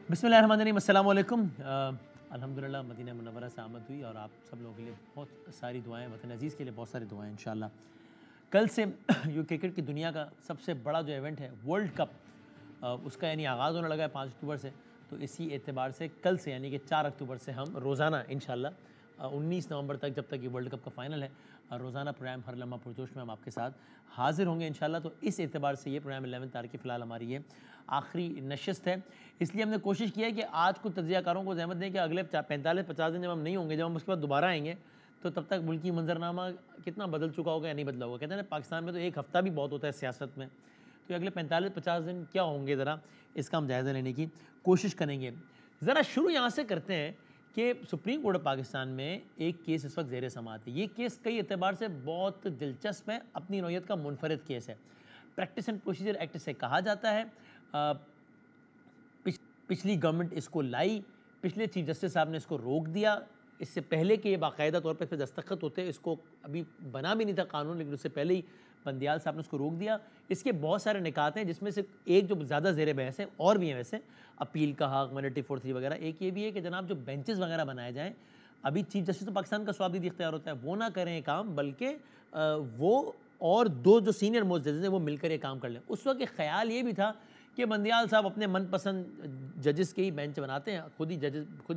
बिस्मिल्लाहिर्रहमानिर्रहीम, अस्सलाम वालेकुम। अल्हम्दुलिल्लाह मदीना मुनव्वरा से आमद हुई और आप सब लोगों के लिए बहुत सारी दुआएं, वतन अज़ीज़ के लिए बहुत सारी दुआएं इंशाअल्लाह। कल से ये क्रिकेट की दुनिया का सबसे बड़ा जो इवेंट है वर्ल्ड कप, उसका यानी आगाज़ होने लगा है 5 अक्टूबर से। तो इसी एतबार से कल से यानी कि 4 अक्टूबर से हम रोज़ाना इंशाअल्लाह 19 नवंबर तक, जब तक ये वर्ल्ड कप का फ़ाइनल है, रोज़ाना प्रोग्राम हर लम्हा पुरजोश में हम आपके साथ हाज़िर होंगे इंशाअल्लाह। तो इस एतबार से ये प्रोग्राम 11 तारीख की फ़िलहाल हमारी ये आखिरी नशस्त है। इसलिए हमने कोशिश की है कि आज कुछ तज्ज़ियाकारों को ज़हमत दें कि अगले 45-50 दिन जब हम नहीं होंगे, जब हम उसके बाद दोबारा आएंगे, तो तब तक मुल्की मंजरनामा कितना बदल चुका होगा या नहीं बदला होगा। कहते हैं ना, पाकिस्तान में तो एक हफ़्ता भी बहुत होता है सियासत में। तो अगले 45-50 दिन क्या होंगे, ज़रा इसका हम जायज़ा लेने की कोशिश करेंगे। ज़रा शुरू यहाँ से करते हैं कि सुप्रीम कोर्ट ऑफ पाकिस्तान में एक केस इस वक्त ज़ेर समाअत है। ये केस कई एतबार से बहुत दिलचस्प है, अपनी नौइयत का मुनफरिद केस है। प्रैक्टिस एंड प्रोसीजर एक्ट से कहा जाता है, पिछली गवर्नमेंट इसको लाई, पिछले चीफ जस्टिस साहब ने इसको रोक दिया। इससे पहले कि ये बाकायदा तौर पर इस पर दस्तखत होते, इसको अभी बना भी नहीं था कानून, लेकिन उससे पहले ही बंदियाल साहब ने उसको रोक दिया। इसके बहुत सारे निकात हैं, जिसमें से एक जो ज़्यादा ज़ेर बहस है, और भी हैं वैसे, अपील का हक, माइनॉरिटी 4-3 वगैरह। एक ये भी है कि जनाब जो बेंचेस वगैरह बनाए जाएँ, अभी चीफ जस्टिस तो पाकिस्तान का स्वाबदीद इख्तियार होता है, वो ना करें काम, बल्कि वो और दो जो सीनियर मोस्ट जजेस हैं वो मिलकर ये काम कर लें। उस वक्त ख्याल ये भी था कि बंदियाल साहब अपने मनपसंद जजेस के ही बेंच बनाते हैं, खुद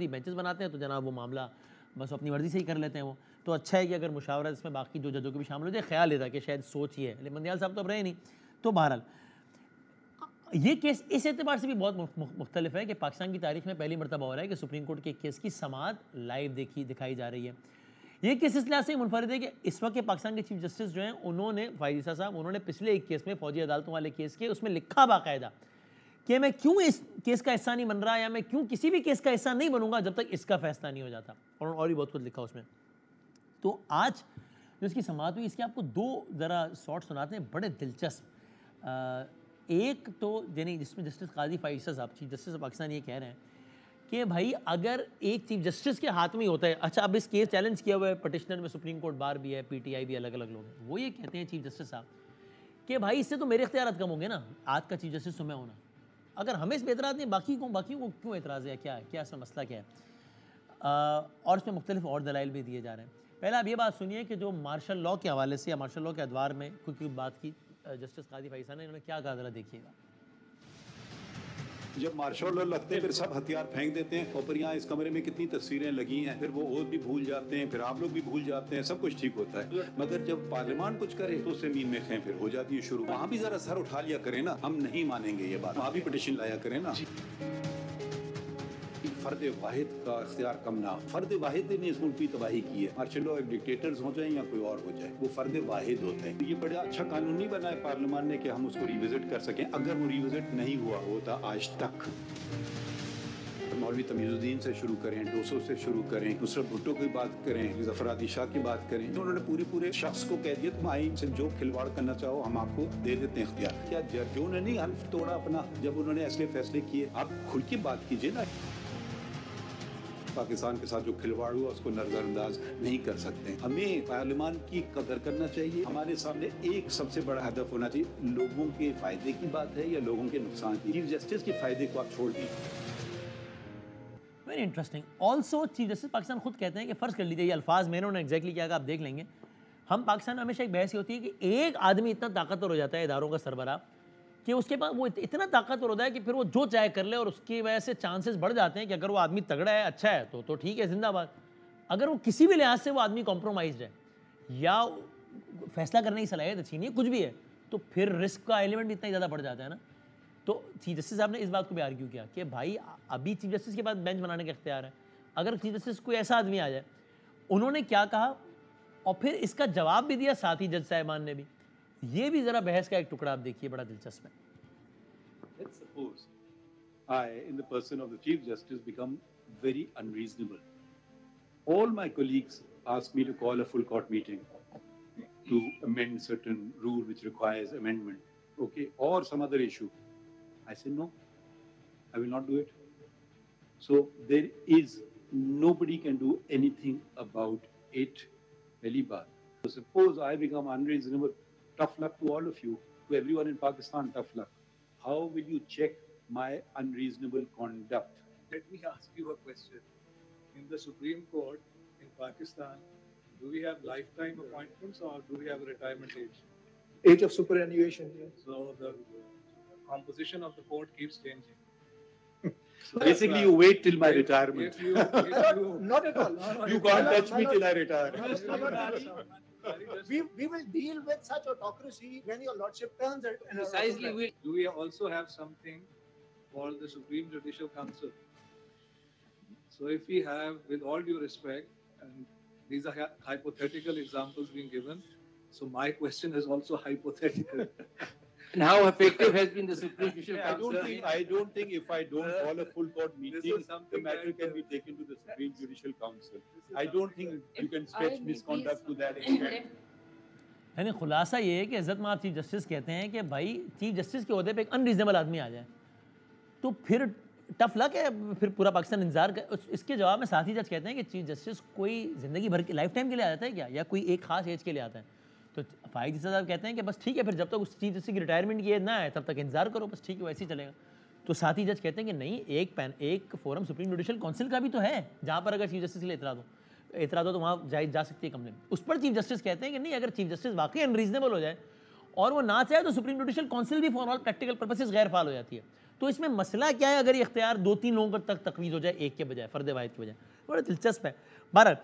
ही बेंचेस बनाते हैं, तो जनाब वो मामला बस अपनी मर्ज़ी से ही कर लेते हैं वो। तो अच्छा है कि अगर मुशावरा इसमें बाकी जो जजों के भी शामिल हो जाए। ख्याल ये था कि शायद सोच ही है, लेकिन बंदियाल साहब तो अब रहे नहीं। तो बहरहाल ये केस इस एतबार से भी बहुत मुख्तलिफ है कि पाकिस्तान की तारीख में पहली मरतबा हो रहा है कि सुप्रीम कोर्ट के केस की समाअत लाइव दिखाई जा रही है। ये केस इस लिहाज से मुनफरिद है कि इस वक्त के पाकिस्तान के चीफ जस्टिस जो हैं, उन्होंने फायद साहब, उन्होंने पिछले एक केस में, फौजी अदालतों वाले केस के, उसमें लिखा बाकायदा कि मैं क्यों इस केस का हिस्सा नहीं बन रहा, या मैं क्यों किसी भी केस का हिस्सा नहीं बनूंगा जब तक इसका फैसला नहीं हो जाता, और भी बहुत कुछ लिखा उसमें। तो आज जो इसकी समाअत हुई, इसके आपको दो ज़रा शॉर्ट सुनाते हैं, बड़े दिलचस्प। एक तो यानी जिसमें जस्टिस काजी फाइसा साहब, चीफ जस्टिस ऑफ पाकिस्तान, ये कह रहे हैं कि भाई अगर एक चीफ जस्टिस के हाथ में ही होता है। अच्छा, अब इस केस चैलेंज किया हुआ है पटिशनर में, सुप्रीम कोर्ट बार भी है, पीटीआई भी, अलग अलग लोग हैं। वो ये कहते हैं चीफ जस्टिस साहब कि भाई इससे तो मेरे इख्तियार कम होंगे ना, आज का चीफ जस्टिस तो मैं होना। अगर हमें इस पर एतराज़ नहीं, बाकी को क्यों एतराज़ है, क्या है, क्या इसमें मसला क्या है? और इसमें मुख्तलिफ और दलाइल भी दिए जा रहे हैं। पहले आप ये बात सुनिए कि जो मार्शल लॉ के हवाले से या मार्शल लॉ के अदवार में कुछ बात की जस्टिस काजी फैसा ने, इन्होंने क्या कहा, ज़रा देखिएगा। जब मार्शल लॉ लगते हैं फिर सब हथियार फेंक देते हैं, और फिर यहाँ इस कमरे में कितनी तस्वीरें लगी हैं, फिर वो ओथ भी भूल जाते हैं, फिर आप लोग भी भूल जाते हैं, सब कुछ ठीक होता है। मगर जब पार्लियामान कुछ करे तो उससे मीन में खें फिर हो जाती है शुरू। वहाँ भी जरा सर उठा लिया करें ना, हम नहीं मानेंगे ये बात, वहाँ भी पिटिशन लाया करें ना। फर्द वाहिद का इख्तियार कम ना, फर्द वाहिद ने इस मुल्क की तबाही की है। मार्शल लॉ एक डिक्टेटर्स हो जाए या कोई और हो जाए, वो फर्द वाहिद होते हैं। ये बड़ा अच्छा कानून नहीं बना है पार्लियामान ने कि हम उसको रिविजिट कर सकें। अगर वो रिविजिट नहीं हुआ होता आज तक, मौलवी तमीजुद्दीन से शुरू करें, डोसो से शुरू करें, नुसरत भुट्टो की बात करें, जफर आदि शाह की बात करें, तो उन्होंने पूरे शख्स को कह दिया तुम आइन से जो खिलवाड़ करना चाहो हम आपको दे देते हैं इख्तियार। क्या जजों ने नहीं हल्फ तोड़ा अपना जब उन्होंने ऐसे फैसले किए? आप खुल की बात कीजिए ना। पाकिस्तान के साथ जो खिलवाड़ हुआ उसको नजरअंदाज नहीं कर सकते। हमें पार्लियामान की कदर करना चाहिए। हमारे सामने एक सबसे बड़ा हदफ होना चाहिए, लोगों के फायदे की बात है या लोगों के नुकसान की। चीफ जस्टिस के फायदे को आप छोड़ दीजिए। Very interesting. Also chief justice Pakistan खुद कहते हैं कि फ़र्ज़ कर लीजिए, ये अल्फाज मैंने उन्होंने एग्जैक्टली क्या कहा आप देख लेंगे। हम पाकिस्तान में हमेशा एक बहस होती है कि एक आदमी इतना ताकतवर हो जाता है इदारों का सरबराह कि उसके पास वो इतना ताकतवर होता है कि फिर वो जो चाहे कर ले, और उसकी वजह से चांसेस बढ़ जाते हैं कि अगर वो आदमी तगड़ा है, अच्छा है, तो ठीक है, जिंदाबाद। अगर वो किसी भी लिहाज से वो आदमी कॉम्प्रोमाइज है या फैसला करने की सलाहियत अच्छी नहीं है, कुछ भी है, तो फिर रिस्क का एलिमेंट भी इतना ज़्यादा बढ़ जाता है ना। तो चीफ जस्टिस साहब ने इस बात को भी आर्ग्यू किया कि भाई अभी चीफ जस्टिस के पास बेंच बनाने का इख्तियार है, अगर चीफ जस्टिस कोई ऐसा आदमी आ जाए। उन्होंने क्या कहा और फिर इसका जवाब भी दिया साथ ही जज साहिबान ने भी। ये भी ज़रा बहस का एक टुकड़ा आप देखिए, बड़ा दिलचस्प है। Let's suppose I, in the person of the Chief Justice, become very unreasonable. All my colleagues ask me to call a full court meeting to amend certain rule which requires amendment, okay, or some other issue. I say no, I will not do it. So there is nobody can do anything about it. Pehli baat. So suppose I become unreasonable, tough luck to all of you, to everyone in Pakistan, tough luck. How will you check my unreasonable conduct. Let me ask you a question. In the Supreme Court in Pakistan, do we have lifetime appointments or do we have a retirement age? Age of superannuation. Yes. So the composition of the court keeps changing. So Basically, you wait till my retirement. If you Not at all. You can't touch me till I retire. We will deal with such autocracy when your lordship turns it. in a- Precisely, do we also have something called the Supreme Judicial Council? So if we have, with all due respect, and these are hypothetical examples being given, so my question is also hypothetical. And how effective has been the Supreme Judicial I Council? don't think if I don't call a full court This meeting, is something the matter that, can be taken to the Supreme Judicial Council. I don't think you can stretch I- misconduct to that extent. यानी खुलासा ये है कि इज़्ज़त माब chief justice कहते हैं कि भाई चीफ जस्टिस के ओहदे पे एक अनरीजनेबल आदमी आ जाए तो फिर टफ लक है, फिर पूरा पाकिस्तान इंतजार कर। इसके जवाब में साथी जज कहते हैं कि चीफ जस्टिस कोई ज़िंदगी भर के लाइफ टाइम के लिए आ जाता है क्या, या कोई एक खास एज के लिए आता है? तो फाइज साहब कहते हैं कि बस ठीक है, फिर जब तक उस चीफ जस्टिस की रिटायरमेंट की एज ना आए तब तक इंतजार करो, बस ठीक है वैसे ही चलेगा। तो साथी जज कहते हैं कि नहीं, एक फोरम सुप्रीम जुडिशल काउंसिल का भी तो है जहाँ पर अगर चीफ जस्टिस के लिए एतराज़ हो तो वहाँ जा सकती है कंप्लेन। उस पर चीफ जस्टिस कहते हैं कि नहीं, अगर चीफ जस्टिस वाकई अनरीजनेबल हो जाए और वो ना चाहे तो सुप्रीम जुडिशल काउंसिल भी फॉर ऑल प्रैक्टिकल पर्पसेस गैर फाल हो जाती है। तो इसमें मसला क्या है अगर ये इख्तियार 2-3 लोगों तक तकवीज़ हो जाए, एक के बजाय, फ़र्द वाहिद के बजाय? बड़ा दिलचस्प है। बहरहाल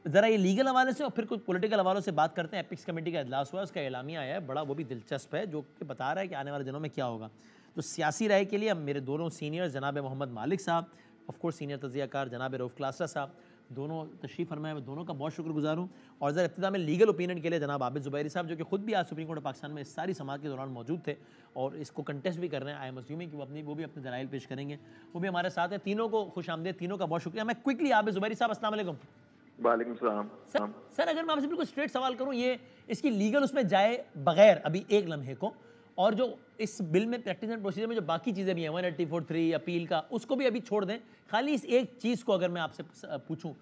ज़रा ये लीगल हवाले से और फिर कुछ पॉलिटिकल हवालों से बात करते हैं। एपिक्स कमेटी का इजलास हुआ, उसका एलामिया आया है, बड़ा वो भी दिलचस्प है, जो कि बता रहा है कि आने वाले दिनों में क्या होगा। तो सियासी राय के लिए अब मेरे दोनों सीनियर जनाब मोहम्मद मालिक साहब, ऑफ कोर्स सीनियर तजियाकार जनाब रऊफ़ क्लासरा साहब, दोनों तशरीफ़ फरमाए, मैं दोनों का बहुत शुक्रगुजार हूँ। और ज़रा इब्तिदा में लीगल ओपिनियन के लिए जनाब आबिद ज़ुबैरी साहब, जो कि खुद भी आज सुप्रीम कोर्ट ऑफ पाकिस्तान में इस सारी समाअत के दौरान मौजूद थे और इसको कंटेस्ट भी कर रहे हैं। आई एम अस्यूमिंग कि वो भी अपने दलाइल पेश करेंगे, वो भी हमारे साथ है। तीनों को खुश आमदीद, तीनों का बहुत शुक्रिया। मैं क्विकली आबिद ज़ुबैरी साहब, अस्सलाम वालेकुम। वालेकुम सलाम। सर अगर मैं आपसे बिल्कुल स्ट्रेट सवाल करूँ, ये इसकी लीगल उसमें जाए बगैर अभी एक लम्हे को, और जो इस बिल में प्रैक्टिस एंड प्रोसीजर में जो बाकी चीज़ें भी हैं 18043 अपील का, उसको भी अभी छोड़ दें, खाली इस एक चीज़ को अगर मैं आपसे पूछूं,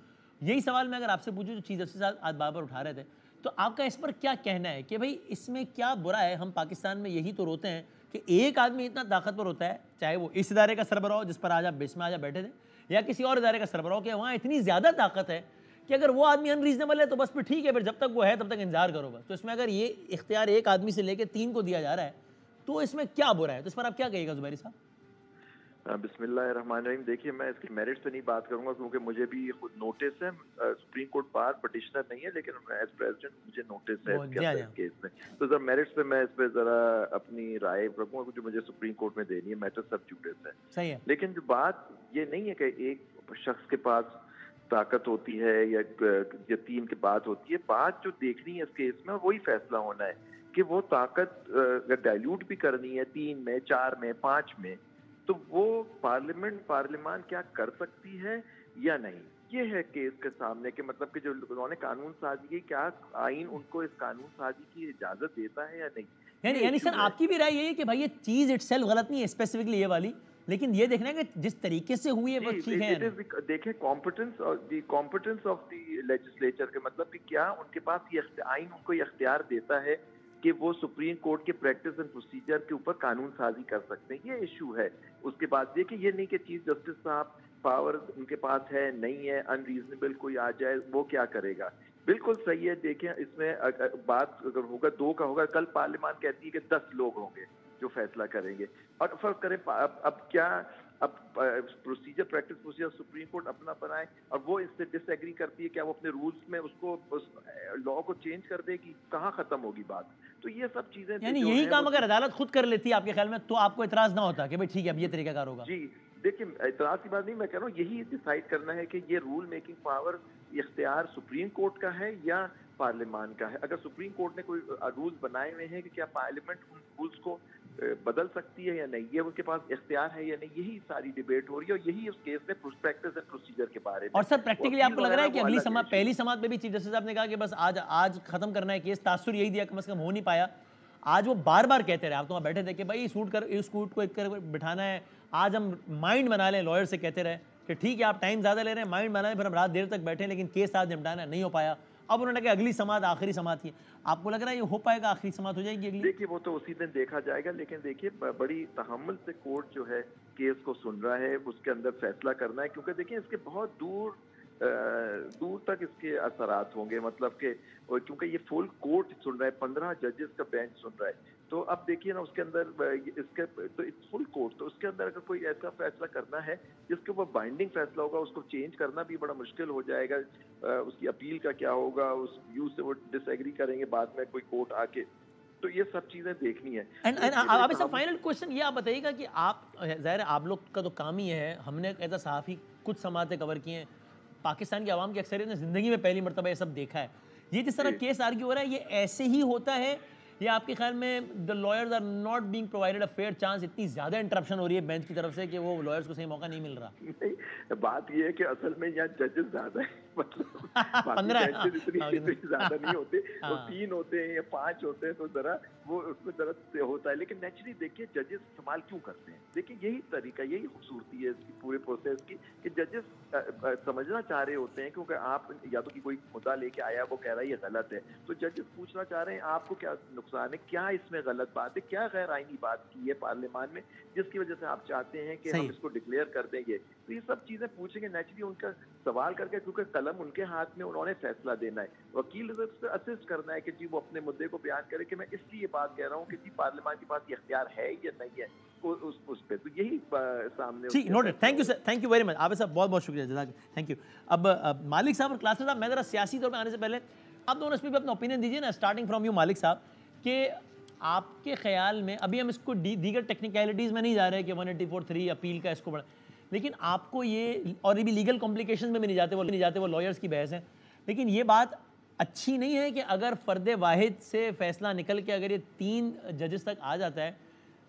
यही सवाल मैं अगर आपसे पूछूं जो चीफ जस्टिस आज बार उठा रहे थे, तो आपका इस पर क्या कहना है कि भाई इसमें क्या बुरा है? हम पाकिस्तान में यही तो रोते हैं कि एक आदमी इतना ताकतवर होता है, चाहे वो इस इदारे का सरबराह हो जिस पर आज आप बिस्म आज बैठे थे, या किसी और इदारे का सरबराह हो, कि वहाँ इतनी ज़्यादा ताकत है कि अगर वो आदमी अनरीजनेबल है तो बस फिर ठीक है, फिर जब तक वो है तब तक इंतजार करो बस। तो इसमें अगर ये इख्तियार एक आदमी से लेकर 3 को दिया जा रहा है तो इसमें क्या बुरा है? तो इस पर आप क्या कहिएगा ज़ुबैरी साहब? बिस्मिल्लाहिर्रहमानिर्रहीम। देखिए, मैं इसकी मेरिट्स पे नहीं बात करूंगा क्योंकि मुझे भी खुद नोटिस है। सुप्रीम कोर्ट बार पटिशनर नहीं है, लेकिन एज प्रेसिडेंट मुझे नोटिस है इस केस में। तो जरा मेरिट्स पे मैं इस पे जरा अपनी राय रखूंगा जो मुझे सुप्रीम कोर्ट में देनी है। मैटर सब जुडिस है, सही है। लेकिन जो बात ये नहीं है कि एक शख्स के पास ताकत होती है या 3 की बात होती है। बात जो देखनी है इस केस में वही फैसला होना है कि वो ताकत अगर डाइल्यूट भी करनी है 3 में, 4 में, 5 में, तो वो पार्लियामान क्या कर सकती है या नहीं, ये है केस के सामने। के मतलब कि जो उन्होंने कानून साजी की, क्या आइन उनको इस कानून साजी की इजाजत देता है या नहीं। यानी सर आपकी भी राय यही है कि भाई ये चीज़ इटसेल्फ गलत नहीं है, स्पेसिफिकली ये वाली, लेकिन ये देखना है कि जिस तरीके से हुई है वो ठीक है। देखें, कॉम्पिटेंस ऑफ द लेजिस्लेचर के मतलब कि क्या उनके पास ये आइन उनको ये इख्तियार देता है कि वो सुप्रीम कोर्ट के प्रैक्टिस एंड प्रोसीजर के ऊपर कानून साजी कर सकते हैं, ये इशू है। उसके बाद देखिए, ये नहीं कि चीफ जस्टिस साहब पावर उनके पास है नहीं है, अनरीजनेबल कोई आ जाए वो क्या करेगा। बिल्कुल सही है। देखें, इसमें बात अगर होगा 2 का होगा, कल पार्लियामान कहती है कि 10 लोग होंगे जो फैसला करेंगे, और फर्क करें अब क्या, अब procedure practice procedure supreme court अपना बनाए और वो इससे डिसएग्री करती है, क्या वो अपने रूल्स में उसको उस लॉ को चेंज कर देगी? कहाँ खत्म होगी बात? तो ये सब चीजें, यानी यही काम अगर अदालत खुद कर लेती है आपके ख्याल में, तो आपको इतराज ना होता कि भाई ठीक है अब ये तरीकाकार होगा? जी देखिए, इतराज की बात नहीं, मैं कह रहा हूँ यही डिसाइड करना है कि ये रूल मेकिंग पावर इख्तियार सुप्रीम कोर्ट का है या पार्लियामान का है। अगर सुप्रीम कोर्ट ने कोई रूल्स बनाए हुए हैं कि क्या पार्लियामेंट उन रूल्स को बदल सकती है या नहीं, ये उनके पास इख्तियार है या नहीं, यही सारी डिबेट हो रही है और यही उस केस में प्रैक्टिस एंड प्रोसीजर के बारे में। और सर प्रैक्टिकली आपको लग रहा है कि अगली पहली समाअत में भी चीफ जस्टिस साहब ने कहा कि बस आज खत्म करना है केस, तासुर यही दिया कम से कम हो नहीं पाया। आज वो बार बार कहते रहे, आप तो वहाँ बैठे थे कि भाई इस सूट को एक कर बिठाना है, आज हम माइंड बना लें, लॉयर से कहते रहे कि ठीक है आप टाइम ज़्यादा ले रहे हैं, माइंड बनाएं, फिर हम रात देर तक बैठे लेकिन केस आज निपटाना नहीं हो पाया। अब उन्होंने कहा अगली समात आखिरी समात ही। आपको लग रहा है ये हो पाएगा, आखिरी समात हो जाएगी अगली? देखिए वो तो उसी दिन देखा जाएगा, लेकिन देखिए बड़ी तहम्मुल से कोर्ट जो है केस को सुन रहा है, उसके अंदर फैसला करना है, क्योंकि देखिए इसके बहुत दूर तक इसके असरात होंगे, मतलब कि क्योंकि ये फुल कोर्ट सुन रहा है, 15 जजेस का बेंच सुन रहा है, तो अब देखिए ना उसके अंदर इसके तो फुल कोर्ट, तो उसके अंदर अगर कोई ऐसा फैसला करना है जिसके ऊपर बाइंडिंग फैसला होगा, उसको चेंज करना भी बड़ा मुश्किल हो जाएगा। उसकी अपील का क्या होगा, उस व्यू से वो डिसएग्री करेंगे बाद में कोई कोर्ट आके, तो ये सब चीजें देखनी है। एंड आप इसे फाइनल क्वेश्चन ये आप बताइएगा कि आप, ज़ाहिर है आप लोग का तो काम ही है, हमने एज अ सहाफ़ी कुछ समातें कवर की हैं, पाकिस्तान की आवाम की अक्सरियत ने ज़िंदगी में पहली मरतबा ये सब देखा है। ये जिस तरह केस आर्ग्यू हो रहा है, ये ऐसे ही होता है या आपके ख्याल में the lawyers are not being provided a fair chance, इतनी ज़्यादा इंटरप्शन हो रही है बेंच की तरफ से कि वो लॉयर्स को सही मौका नहीं मिल रहा? नहीं, बात ये है कि असल में यहाँ जजेस ज्यादा है, मतलब 15 इतनी ज्यादा नहीं होते, वो 3 होते हैं या 5 होते हैं, तो जरा वो उसमें जरा से होता है। लेकिन नेचुरली देखिए जजेस इस्तेमाल क्यों करते हैं, देखिए यही तरीका, यही खूबसूरती है इसकी पूरे प्रोसेस की, कि जजेस समझना चाह रहे होते हैं, क्योंकि आप या तो कि कोई मुद्दा लेके आया, वो कह रहा है ये गलत है, तो जजेस पूछना चाह रहे हैं आपको क्या नुकसान है, क्या इसमें गलत बात है, क्या गैर आईनी बात की है पार्लियामान में जिसकी वजह से आप चाहते हैं कि हम इसको डिक्लेयर कर देंगे। तो ये सब चीजें पूछेंगे नेचुरली, उनका सवाल करके, क्योंकि कलम उनके हाथ में, उन्होंने फैसला देना है, वकील से असिस्ट करना है कि जी वो अपने मुद्दे को बयान करे कि मैं इसलिए बात कह रहा हूँ कि जी पार्लियामान के पास ये इख्तियार है या नहीं है उस पे, तो यही सामने। ठीक, noted, thank you sir, thank you very much, आप साहब बहुत बहुत शुक्रिया, जज़ाक, थैंक यू। अब मालिक साहब और क्लास साहब, मैं ज़रा सियासी तौर पर आने से पहले आप दोनों इस पर भी अपना ओपिनियन दीजिए ना, स्टार्टिंग फ्रॉम यू मालिक साहब, कि आपके ख्याल में, अभी हम इसको दीगर टेक्निकलिटीज़ में नहीं जा रहे कि 184(3) अपील का इसको बड़ा, लेकिन आपको ये, और ये भी लीगल कॉम्प्लिकेशन में भी नहीं जाते, वो लॉयर्स की बहस है, लेकिन ये बात अच्छी नहीं है कि अगर फ़र्द वाहिद से फ़ैसला निकल के अगर ये 3 जजेस तक आ जाता है,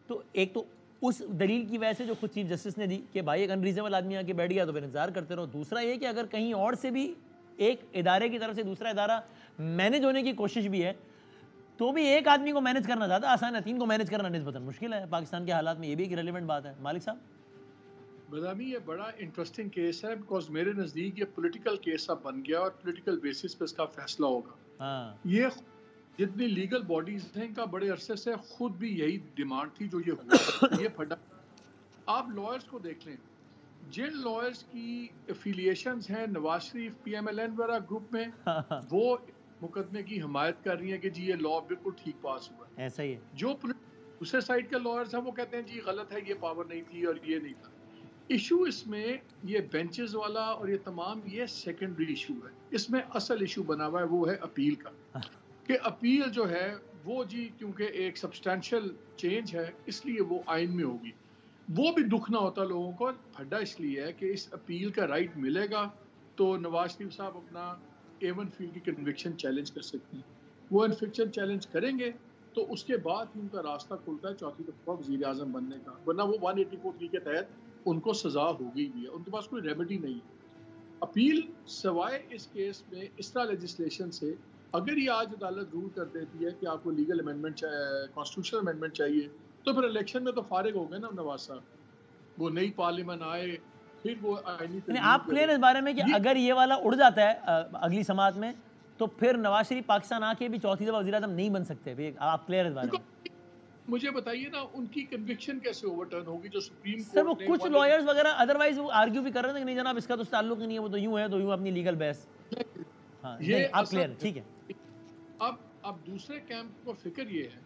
तो एक तो उस दलील की वजह से जो खुद चीफ जस्टिस ने दी कि भाई एक अनरीजनेबल आदमी आके बैठ गया तो फिर इंतजार करते रहो, दूसरा ये कि अगर कहीं और से भी एक इदारे की तरफ से दूसरा इदारा मैनेज होने की कोशिश भी है, तो भी एक आदमी को मैनेज करना ज़्यादा आसान है, 3 को मैनेज करना निस्बतन मुश्किल है पाकिस्तान के हालात में, ये भी एक रिलेवेंट बात है। मालिक साहब? बदामी ये बड़ा इंटरेस्टिंग केस है, बिकॉज मेरे नज़दीक ये पॉलिटिकल केस अब बन गया और पॉलिटिकल बेसिस पे इसका फैसला होगा। हाँ, ये जितनी लीगल बॉडीज हैं इनका बड़े अरसे से खुद भी यही डिमांड थी जो ये हुआ। ये फटा, आप लॉयर्स को देख लें, जिन लॉयर्स की एफिलिएशंस हैं नवाज शरीफ PMLN वगैरह ग्रुप में, वो मुकदमे की हिमायत कर रही है कि जी ये लॉ बिल्कुल ठीक पास हुआ है। ऐसा ही है। जो दूसरे साइड के लॉयर्स हैं वो कहते हैं जी गलत है, ये पावर नहीं थी और ये नहीं था। इशू इसमें ये बेंचेस वाला और ये तमाम ये सेकेंडरी इशू है, इसमें असल इशू बना हुआ है वो है अपील का, कि अपील जो है वो जी क्योंकि एक सब्सटैंशियल चेंज है इसलिए वो आइन में होगी। वो भी दुख ना होता लोगों को, फड्डा इसलिए है कि इस अपील का राइट मिलेगा तो नवाज शरीफ साहब अपना A1 फील्ड की कन्विक्शन चैलेंज कर सकते हैं। वो कन्विक्शन चैलेंज करेंगे तो उसके बाद ही उनका रास्ता खुलता है चौथी दफा वज़ीर आज़म बनने का, वरना वो 184(3) के तहत उनको सजा हो गई भी है, उनके पास कोई रेमेडी नहीं है। अपील सिवाय इस केस में इस तरह लेजिस्लेशन से, अगर ये आज अदालत रूल कर देती है कि आपको लीगल अमेंडमेंट, कॉन्स्टिट्यूशनल अमेंडमेंट चाहिए, तो फिर इलेक्शन में तो फारिग हो गए ना नवाज साहब, वो नई पार्लियामेंट आए फिर वो आईनी। आप क्लियर इस बारे में कि अगर ये वाला उड़ जाता है अगली समात में, तो फिर नवाज शरीफ पाकिस्तान आके भी चौथी दफा वज़ीर आज़म नहीं बन सकते? आप क्लियर इस बारे में मुझे बताइए ना, उनकी कन्विक्शन कैसे ओवरटर्न होगी जो सुप्रीम कोर्ट सर? वो कुछ लॉयर्स वगैरह अदरवाइज वो आर्ग्यू भी कर रहे थे कि नहीं जनाब इसका तो ताल्लुक ही नहीं है, वो तो यूं है, तो यूं अपनी लीगल बहस। हाँ, ये आप क्लियर, ठीक है। अब दूसरे कैंप को फिक्र ये है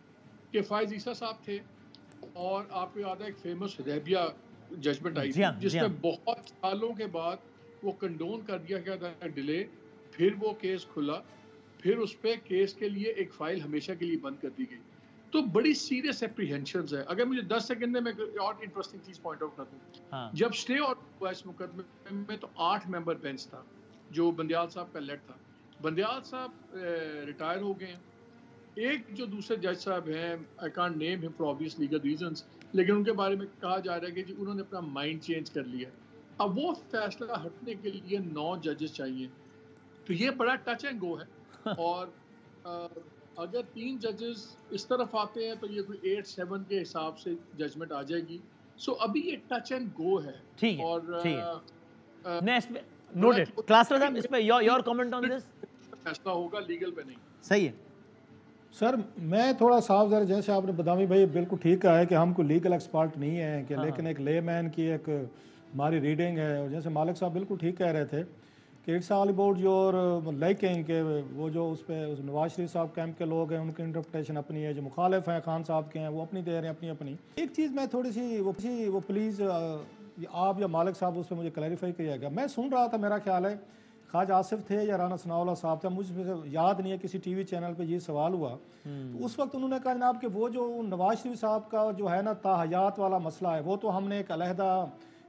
कि फायज ईसा साहब थे और आपको याद है एक फेमस हुदैबिया जजमेंट आई थी जिसमें बहुत सालों के बाद वो कंडोन कर दिया गया था डिले, फिर वो केस खुला, फिर उस पर केस के लिए एक फाइल हमेशा के लिए बंद कर दी गई। तो बड़ी सीरियस एप्रीहेंशंस है। अगर मुझे 10 सेकंड में मैं और इंटरेस्टिंग चीज पॉइंट आउट कर दूं, जब स्टे और हुआ इस मुकदमे में तो 8 मेंबर बेंच था जो बंदियाल साहब का लेट था। बंदियाल साहब रिटायर हो गए हैं। एक जो दूसरे जज साहब हैं, I can't name him for obvious legal reasons, लेकिन उनके बारे में कहा जा रहा है कि जी उन्होंने अपना माइंड चेंज कर लिया। अब वो फैसला हटने के लिए 9 जजेस चाहिए, तो ये बड़ा टच एंड गो है। और अगर 3 जजेस इस तरफ आते हैं तो ये कोई 8-7 के हिसाब से जजमेंट आ जाएगी। सो अभी ये टच एंड गो है। ठीक है, और नेक्स्ट नोटेड क्लास साहब, इस पे योर कमेंट ऑन दिस। फैसला होगा, लीगल पे नहीं। सही है सर। मैं थोड़ा साफ ज़रा, जैसे आपने बदामी भाई बिल्कुल ठीक कहा है कि हम कोई लीगल एक्सपर्ट नहीं है कि, लेकिन एक लेमैन की एक हमारी रीडिंग है। और जैसे मालिक साहब बिल्कुल ठीक कह रहे थे कि it's all about your liking के वो जो उस नवाज शरीफ साहब कैंप के लोग हैं उनकी इंटरप्रिटेशन अपनी है, जो मुखालिफ हैं खान साहब के हैं वो अपनी दे रहे हैं अपनी। एक चीज़ मैं थोड़ी सी वो प्लीज़ आप या मालिक साहब उस पर मुझे क्लैरिफाई किया। मैं सुन रहा था, मेरा ख्याल है ख्वाजा आसिफ थे या राना सनाउल्लाह साहब थे, मुझे याद नहीं है, किसी टीवी चैनल पे ये सवाल हुआ। तो उस वक्त उन्होंने कहा जनाब कि वो जो नवाज शरीफ साहब का जो है ना ताहयात वाला मसला है वो तो हमने एक अलहदा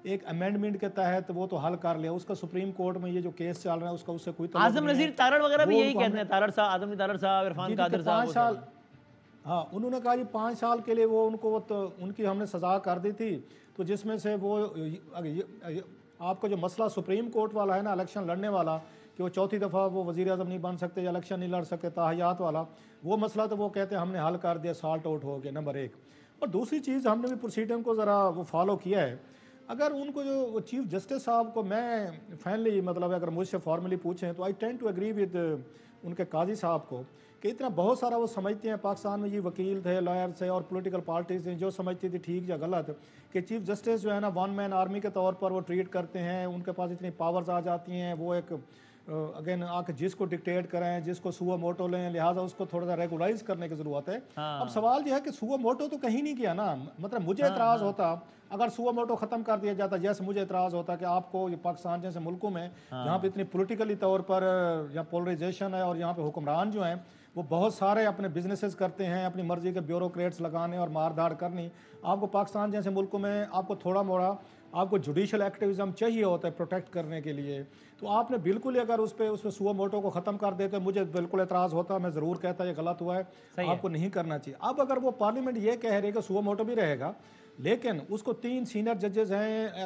एक अमेंडमेंट के तहत वो तो हल कर लिया, उसका सुप्रीम कोर्ट में ये जो केस चल रहा है उसका उससे कोई आजम नज़ीर तारड़ वगैरह भी यही कहते हैं, तारड़ साहब, आजम तारड़ साहब, इरफान कादिर साहब 5 साल। हाँ, उन्होंने कहा जी 5 साल के लिए वो उनको तो उनकी हमने सज़ा कर दी थी, तो जिसमें से वो आपका जो मसला सुप्रीम कोर्ट वाला है ना इलेक्शन लड़ने वाला कि वो चौथी दफ़ा वो वज़ीर आज़म नहीं बन सकते या इलेक्शन नहीं लड़ सकते ताहयात वाला, वो मसला तो वो कहते हैं हमने हल कर दिया, सॉल्ट आउट हो गया, नंबर 1। और दूसरी चीज़ हमने भी प्रोसीडिंग को ज़रा वो फॉलो किया है। अगर उनको जो चीफ जस्टिस साहब को मैं फाइनली मतलब अगर मुझसे फॉर्मली पूछें तो I tend to agree with उनके काजी साहब को कि इतना बहुत सारा वो समझते हैं पाकिस्तान में ये वकील थे, लॉयर्स थे और पॉलिटिकल पार्टीज हैं जो समझती थी ठीक या गलत कि चीफ जस्टिस जो है ना वन मैन आर्मी के तौर पर वो ट्रीट करते हैं, उनके पास इतनी पावर्स आ जाती हैं, वो एक अगेन आके जिसको डिक्टेट करें, जिसको सुओ मोटो लें, लिहाजा उसको थोड़ा सा रेगुलाइज करने की ज़रूरत है। अब सवाल यह है कि सुओ मोटो तो कहीं नहीं किया ना, मतलब मुझे एतराज़ होता अगर सुओ मोटो ख़त्म कर दिया जाता, जैसे मुझे एतराज़ होता कि आपको ये पाकिस्तान जैसे मुल्कों में जहाँ पे इतनी पोलिटिकली तौर पर यहाँ पोलराइजेशन है और यहाँ पे हुक्मरान जो हैं वो बहुत सारे अपने बिजनेसेस करते हैं, अपनी मर्जी के ब्यूरोक्रेट्स लगाने और मार धाड़ करनी। आपको पाकिस्तान जैसे मुल्कों में आपको थोड़ा मोड़ा आपको जुडिशल एक्टिविज्म चाहिए होता है प्रोटेक्ट करने के लिए, तो आपने बिल्कुल ही अगर उस पर सुओ मोटो को ख़त्म कर देते मुझे बिल्कुल एतराज़ होता, मैं ज़रूर कहता ये गलत हुआ है, आपको नहीं करना चाहिए। अब अगर वो पार्लियामेंट ये कह रही है कि सुओ मोटो भी रहेगा लेकिन उसको 3 सीनियर जजेस हैं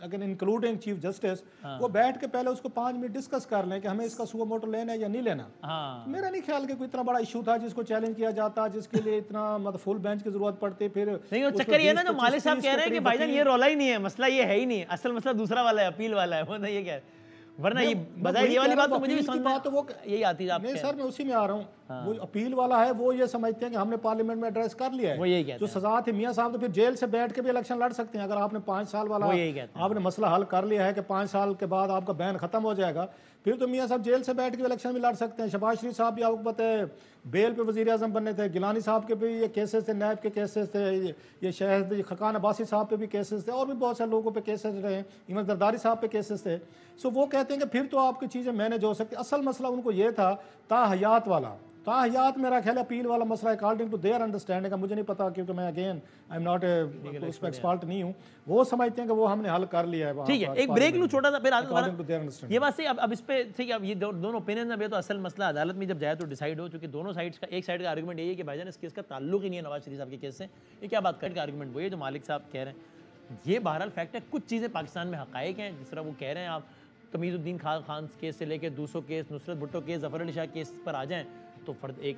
अगेन इंक्लूडिंग चीफ जस्टिस, वो बैठ के पहले उसको 5 मिनट डिस्कस कर लें कि हमें इसका सुओ मोटो लेना है या नहीं लेना। तो मेरा नहीं ख्याल कि कोई इतना बड़ा इशू था जिसको चैलेंज किया जाता, जिसके लिए इतना मतलब फुल बेंच की जरूरत पड़ती। फिर नहीं, चक्कर ये ना जो मालिक साहब कह रहे हैं कि भाईजान ये रौला ही नहीं है, मसला ये है ही नहीं, असल मसला दूसरा वाला है, अपील वाला है, वो नहीं ये कह रहे। वरना ये बताइए ये वाली बात तो मुझे भी समझ में तो वो यही आती है। नहीं सर मैं उसी में आ रहा हूँ, वो अपील वाला है वो ये समझते हैं कि हमने पार्लियामेंट में एड्रेस कर लिया है, वो यही कहते हैं जो सजा थी मियां साहब तो फिर जेल से बैठ के भी इलेक्शन लड़ सकते हैं। अगर आपने 5 साल वाला आपने मसला हल कर लिया है कि 5 साल के बाद आपका बैन खत्म हो जाएगा, फिर तो मियां साहब जेल से बैठ के इलेक्शन में लड़ सकते हैं। शहबाज शरीफ साहब भी आपको पता है बेल पे वज़ीर आज़म बनने थे, गिलानी साहब के भी ये केसेस थे, नैब के केसेस थे, ये शहद खकान अब्बासी साहब पे भी केसेस थे और भी बहुत सारे लोगों पे केसेस रहे, इमन जरदारी साहब पे केसेस थे। सो वो कहते हैं कि फिर तो आपकी चीज़ें मैनेज हो सकती। असल मसला उनको ये था ताहयात वाला, ताहयात मेरा ख्याल अपील वाला मसला अकॉर्डिंग टू देयर अंडरस्टैंडिंग का, मुझे नहीं पता क्योंकि मैं अगेन आई एम नॉट उस पर एक्सपर्ट नहीं हूँ, वो समझते हैं कि वो हमने हल कर लिया है। ठीक है, एक ब्रेक लूँ छोटा सा फिर ये बात सही। अब इस पे ठीक है, अब ये दोनों ओपिनियन में तो असल मसला अदालत में जब जाए तो डिसाइड हो, चूंकि दोनों साइड्स का एक साइड का आर्गूमेंट यही है कि भाईजान इस केस का ताल्लुक ही नहीं है नवाज शरीफ साहब के केस से, ये क्या बात कर आर्गूमेंट वो ये जो मालिक साहब कह रहे हैं ये बहरहाल फैक्ट है। कुछ चीज़ें पाकिस्तान में हक़ाइक़ हैं, जिस तरह वो कह रहे हैं आप तमीज़ुद्दीन खान केस से लेकर 200 case, Nusrat Bhutto case, Zafar Ali Shah case पर आ जाएँ तो फर्द एक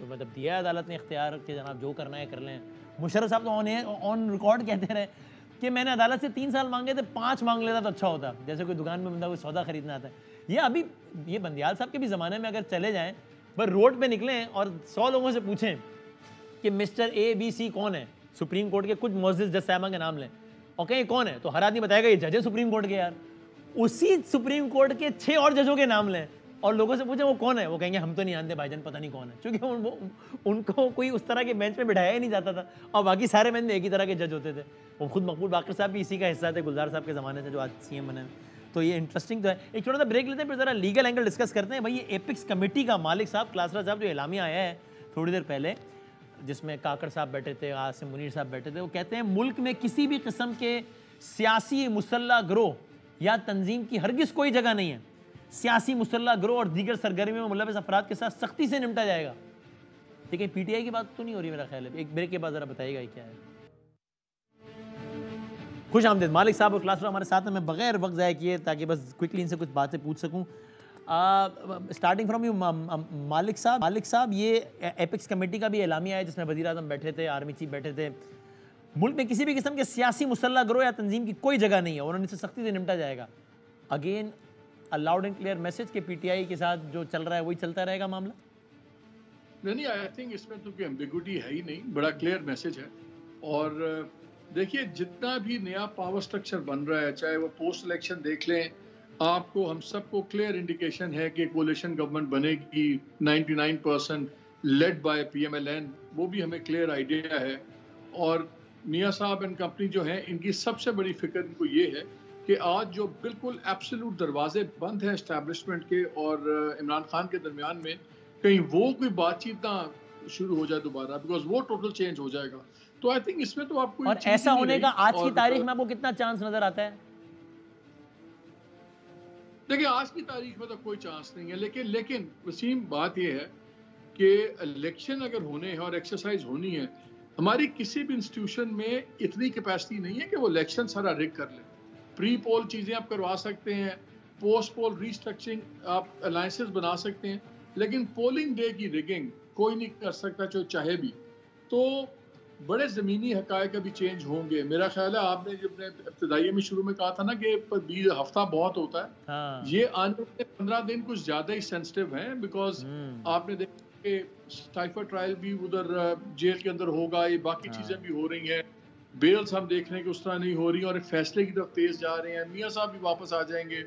मतलब दिया है अदालत ने इख्तियार कि जनाब जो करना है कर लें। मुशर्रफ साहब तो ऑन रिकॉर्ड कहते रहे कि मैंने अदालत से 3 साल मांगे थे, 5 मांग लेता तो अच्छा होता, जैसे कोई दुकान में बंदा कोई सौदा खरीदना आता है। ये अभी ये बंदियाल साहब के भी ज़माने में अगर चले जाएँ पर रोड पे निकलें और 100 लोगों से पूछें कि मिस्टर ABC कौन है, सुप्रीम कोर्ट के कुछ मुअज़्ज़िज़ जज साहिबा के नाम लें और कहें कौन है, तो हर आदमी बताएगा ये जज है सुप्रीम कोर्ट के। यार उसी सुप्रीम कोर्ट के 6 और जजों के नाम लें और लोगों से पूछे वो कौन है, वो कहेंगे हम तो नहीं जानते भाईजान, पता नहीं कौन है, क्योंकि उनको कोई उस तरह के बेंच पे बिठाया ही नहीं जाता था और बाकी सारे बेंच में एक ही तरह के जज होते थे। वो खुद मकबूल बाकर साहब भी इसी का हिस्सा थे गुलजार साहब के ज़माने से जो आज CM बने। तो ये इंटरेस्टिंग तो है। एक छोटा सा ब्रेक लेते हैं फिर ज़रा लीगल एंगल डिस्कस करते हैं। भाई ये एपिक्स कमेटी का मालिक साहब क्लासरा साहब जो एलामिया आया है थोड़ी देर पहले, जिसमें काकड़ साहब बैठे थे, आसिम मुनीर साहब बैठे थे, वो कहते हैं मुल्क में किसी भी किस्म के सियासी मुसल्ला गिरोह या तंजीम की हरगिज़ कोई जगह नहीं है। सियासी मुसल्ला गिरोह और दीगर सरगर्मियों में मुलविस अफराद के साथ सख्ती से निपटा जाएगा। ठीक है, PTI की बात तो नहीं हो रही मेरा ख्याल है। एक ब्रेक के बाद ज़रा बताइएगा ये क्या है। खुश आमदीद मालिक साहब और क्लासरूम हमारे साथ हैं। मैं बगैर वक्त ज़ाया किए ताकि बस क्विकली इनसे कुछ बातें पूछ सकूँ। स्टार्टिंग फ्रॉम यू मालिक साहब ये एपिक्स कमेटी का भी एलामिया है जिसमें वज़ीर आज़म बैठे थे, आर्मी चीफ बैठे थे। मुल्क में किसी भी किस्म के सियासी मुसल्ला गिरोह या तंजीम की कोई जगह नहीं है और उन्हें इससे सख्ती से निपटा जाएगा। Again loud and clear message के पीटीआई के साथ जो चल रहा है वही चलता रहेगा मामला? नहीं, आई थिंक इसमें तो कोई एम्बिग्युइटी है ही नहीं, बड़ा क्लियर मैसेज है। और देखिए, जितना भी नया पावर स्ट्रक्चर बन रहा है, चाहे वो पोस्ट इलेक्शन देख लें, आपको हम सबको क्लियर इंडिकेशन है कि कोलिशन गवर्नमेंट बनेगी 99% लेड बाय पीएमएलएन, वो भी हमें क्लियर आइडिया है। और मियाँ साहब एंड कंपनी जो है, इनकी सबसे बड़ी फिक्र इनको ये है कि आज जो बिल्कुल एब्सोल्यूट दरवाजे बंद हैं एस्टैब्लिशमेंट के और इमरान खान के दरमियान में, कहीं वो कोई बातचीत ना शुरू हो जाए दोबारा, बिकॉज वो टोटल चेंज हो जाएगा। तो आई थिंक इसमें तो आपको और ऐसा होने का आज की तारीख में आपको कितना चांस नजर आता है? देखिए, आज की तारीख में तो कोई चांस नहीं है, लेकिन वसीम, बात यह है कि इलेक्शन अगर होने हैं और एक्सरसाइज होनी है, हमारी किसी भी इंस्टीट्यूशन में इतनी कैपेसिटी नहीं है कि वो इलेक्शन सारा रिग कर ले। प्री पोल चीज़ें आप करवा सकते हैं, पोस्ट पोल रीस्ट्रक्चरिंग आप अलायंसेस बना सकते हैं, लेकिन पोलिंग डे की रिगिंग कोई नहीं कर सकता चाहे भी। तो बड़े ज़मीनी हक़ाइक़ अभी चेंज होंगे। मेरा ख्याल है आपने जब इब्तिदाई में शुरू में कहा था ना कि 20 हफ्ता बहुत होता है, हाँ। ये आने वाले 15 दिन कुछ ज़्यादा ही सेंसिटिव हैं, बिकॉज आपने देखा कि साइफर ट्रायल भी उधर जेल के अंदर होगा, ये बाकी चीज़ें भी हो रही हैं, बेल्स हम देख रहे हैं कि उस तरह नहीं हो रही और एक फैसले की तरफ तेज जा रहे हैं, मियाँ साहब भी वापस आ जाएंगे।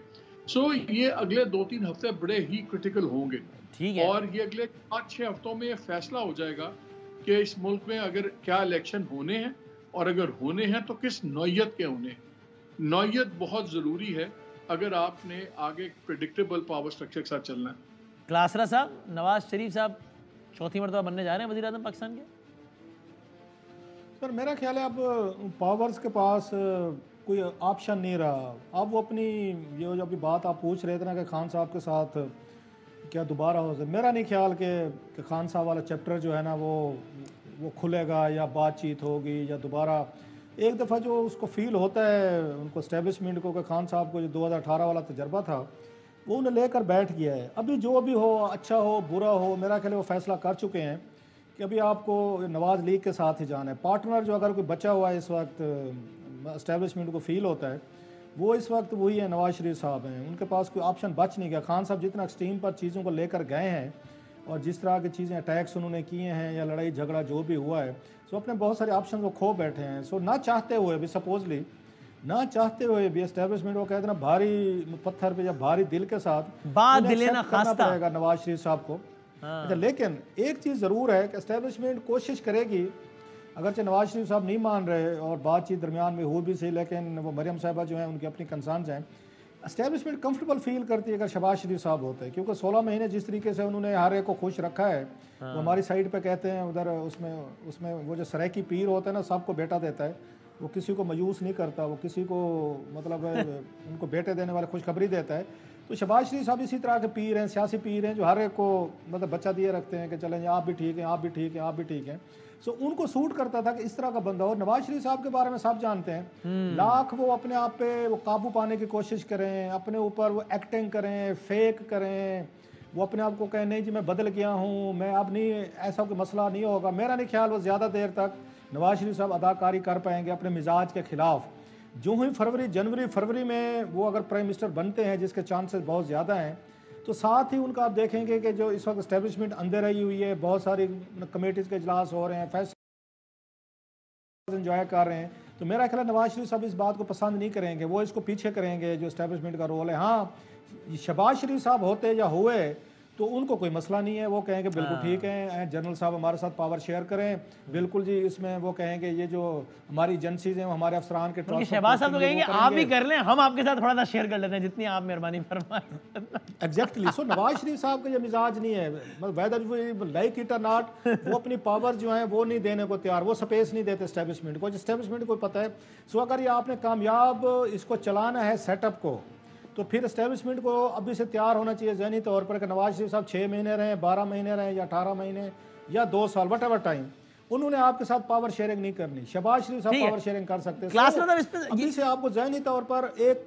सो ये अगले 2-3 हफ्ते बड़े ही क्रिटिकल होंगे। ठीक है। और ये अगले 5-6 हफ्तों में फैसला हो जाएगा कि इस मुल्क में अगर क्या इलेक्शन होने हैं, और अगर होने हैं तो किस नौयत के होने हैं। नौयत बहुत ज़रूरी है अगर आपने आगे प्रेडिक्टेबल पावर स्ट्रक्चर के साथ चलना है। क्लासरा साहब, नवाज शरीफ साहब चौथी मरतबा बनने जा रहे हैं वज़ीर आज़म पाकिस्तान के? सर मेरा ख्याल है अब पावर्स के पास कोई ऑप्शन नहीं रहा। अब वो अपनी ये जो अभी बात आप पूछ रहे थे ना कि खान साहब के साथ क्या दोबारा हो सकता, मेरा नहीं ख्याल कि खान साहब वाला चैप्टर जो है ना वो खुलेगा या बातचीत होगी या दोबारा। एक दफ़ा जो उसको फील होता है उनको इस्टेब्लिशमेंट को कि खान साहब को जो 2018 वाला तजर्बा था वो उन्हें लेकर बैठ गया है। अभी जो भी हो, अच्छा हो बुरा हो, मेरा ख्याल वो फैसला कर चुके हैं कि अभी आपको नवाज़ लीग के साथ ही जाना है। पार्टनर जो अगर कोई बचा हुआ है इस वक्त इस्टेब्लिशमेंट को फील होता है, वो इस वक्त वही है, नवाज शरीफ साहब हैं। उनके पास कोई ऑप्शन बच नहीं गया। खान साहब जितना एक्सट्रीम पर चीज़ों को लेकर गए हैं और जिस तरह की चीज़ें अटैक्स उन्होंने किए हैं या लड़ाई झगड़ा जो भी हुआ है, सो अपने बहुत सारे ऑप्शन को खो बैठे हैं। सो ना चाहते हुए भी, सपोजली ना चाहते हुए भी इस्टेब्लिशमेंट को कहते हैं ना भारी पत्थर पे या भारी दिल के साथ बात दिले ना करना खास्ता पड़ेगा नवाज शरीफ साहब को। अच्छा, लेकिन एक चीज़ ज़रूर है कि इस्टेब्लिशमेंट कोशिश करेगी, अगरचे नवाज शरीफ साहब नहीं मान रहे और बातचीत दरमियान में हो भी सही, लेकिन वो मरियम साहिबा जो हैं उनकी अपनी कंसर्न्स हैं, इस्टेब्लिशमेंट कंफर्टेबल फील करती है अगर शहबाज शरीफ साहब होते हैं, क्योंकि 16 महीने जिस तरीके से उन्होंने हर एक को खुश रखा है। वो हमारी साइड पे कहते हैं उधर उसमें वो जो सरायकी पीर होता है ना, सबको बेटा देता है, वो किसी को मायूस नहीं करता, वो किसी को मतलब उनको बेटे देने वाले खुशखबरी देता है। तो शहबाज शरीफ साहब इसी तरह के पीर हैं, सियासी पीर हैं, जो हर एक को मतलब बच्चा दिए रखते हैं कि चलें आप भी ठीक हैं, आप भी ठीक हैं, आप भी ठीक हैं। सो उनको सूट करता था कि इस तरह का बंदा हो। नवाज शरीफ साहब के बारे में सब जानते हैं, लाख वो अपने आप पे वो काबू पाने की कोशिश करें, अपने ऊपर वो एक्टिंग करें, फेक करें, वो अपने आप को कहें नहीं जी मैं बदल गया हूँ, मैं अब नहीं, ऐसा कोई मसला नहीं होगा। मेरा नहीं ख्याल वो ज़्यादा देर तक नवाज शरीफ साहब अदाकारी कर पाएंगे अपने मिजाज के ख़िलाफ़। जो ही फरवरी में वो अगर प्राइम मिनिस्टर बनते हैं, जिसके चांसेस बहुत ज़्यादा हैं, तो साथ ही उनका आप देखेंगे कि जो इस वक्त इस्टेब्लिशमेंट अंदर आई हुई है, बहुत सारी कमेटीज़ के इजलास हो रहे हैं, फैसले इंजॉय कर रहे हैं, तो मेरा ख्याल नवाज शरीफ साहब इस बात को पसंद नहीं करेंगे, वो इसको पीछे करेंगे जो इस्टेब्लिशमेंट का रोल है। हाँ, शहबाज शरीफ साहब होते या हुए तो उनको कोई मसला नहीं है, वो कहेंगे बिल्कुल ठीक है, जनरल साहब हमारे साथ पावर शेयर करें, बिल्कुल जी, इसमें वो कहेंगे ये जो हमारी एजेंसीज हैं हमारे अफसरान के शहबाज साहब तो कहेंगे आप भी कर लें, हम आपके साथ थोड़ा सा शेयर कर लेते हैं जितनी आप मेहरबानी फरमाएं। एग्जैक्टली। सो नवाज शरीफ साहब का ये मिजाज नहीं है, वेदर लाइक इट और नॉट, वो अपनी पावर जो है वो नहीं देने को तैयार, वो स्पेस नहीं देते इस्टेब्लिशमेंट को। इस्टेब्लिशमेंट को पता है। सो अगर ये आपने कामयाब इसको चलाना है सेटअप को, तो फिर इस्टेब्लिशमेंट को अभी से तैयार होना चाहिए ज़हनी तौर पर कि नवाज शरीफ साहब 6 महीने रहें, 12 महीने रहें या 18 महीने या 2 साल, वट एवर टाइम, उन्होंने आपके साथ पावर शेयरिंग नहीं करनी। शहबाज शरीफ साहब पावर शेयरिंग कर सकते हैं। अभी से आपको ज़हनी तौर पर एक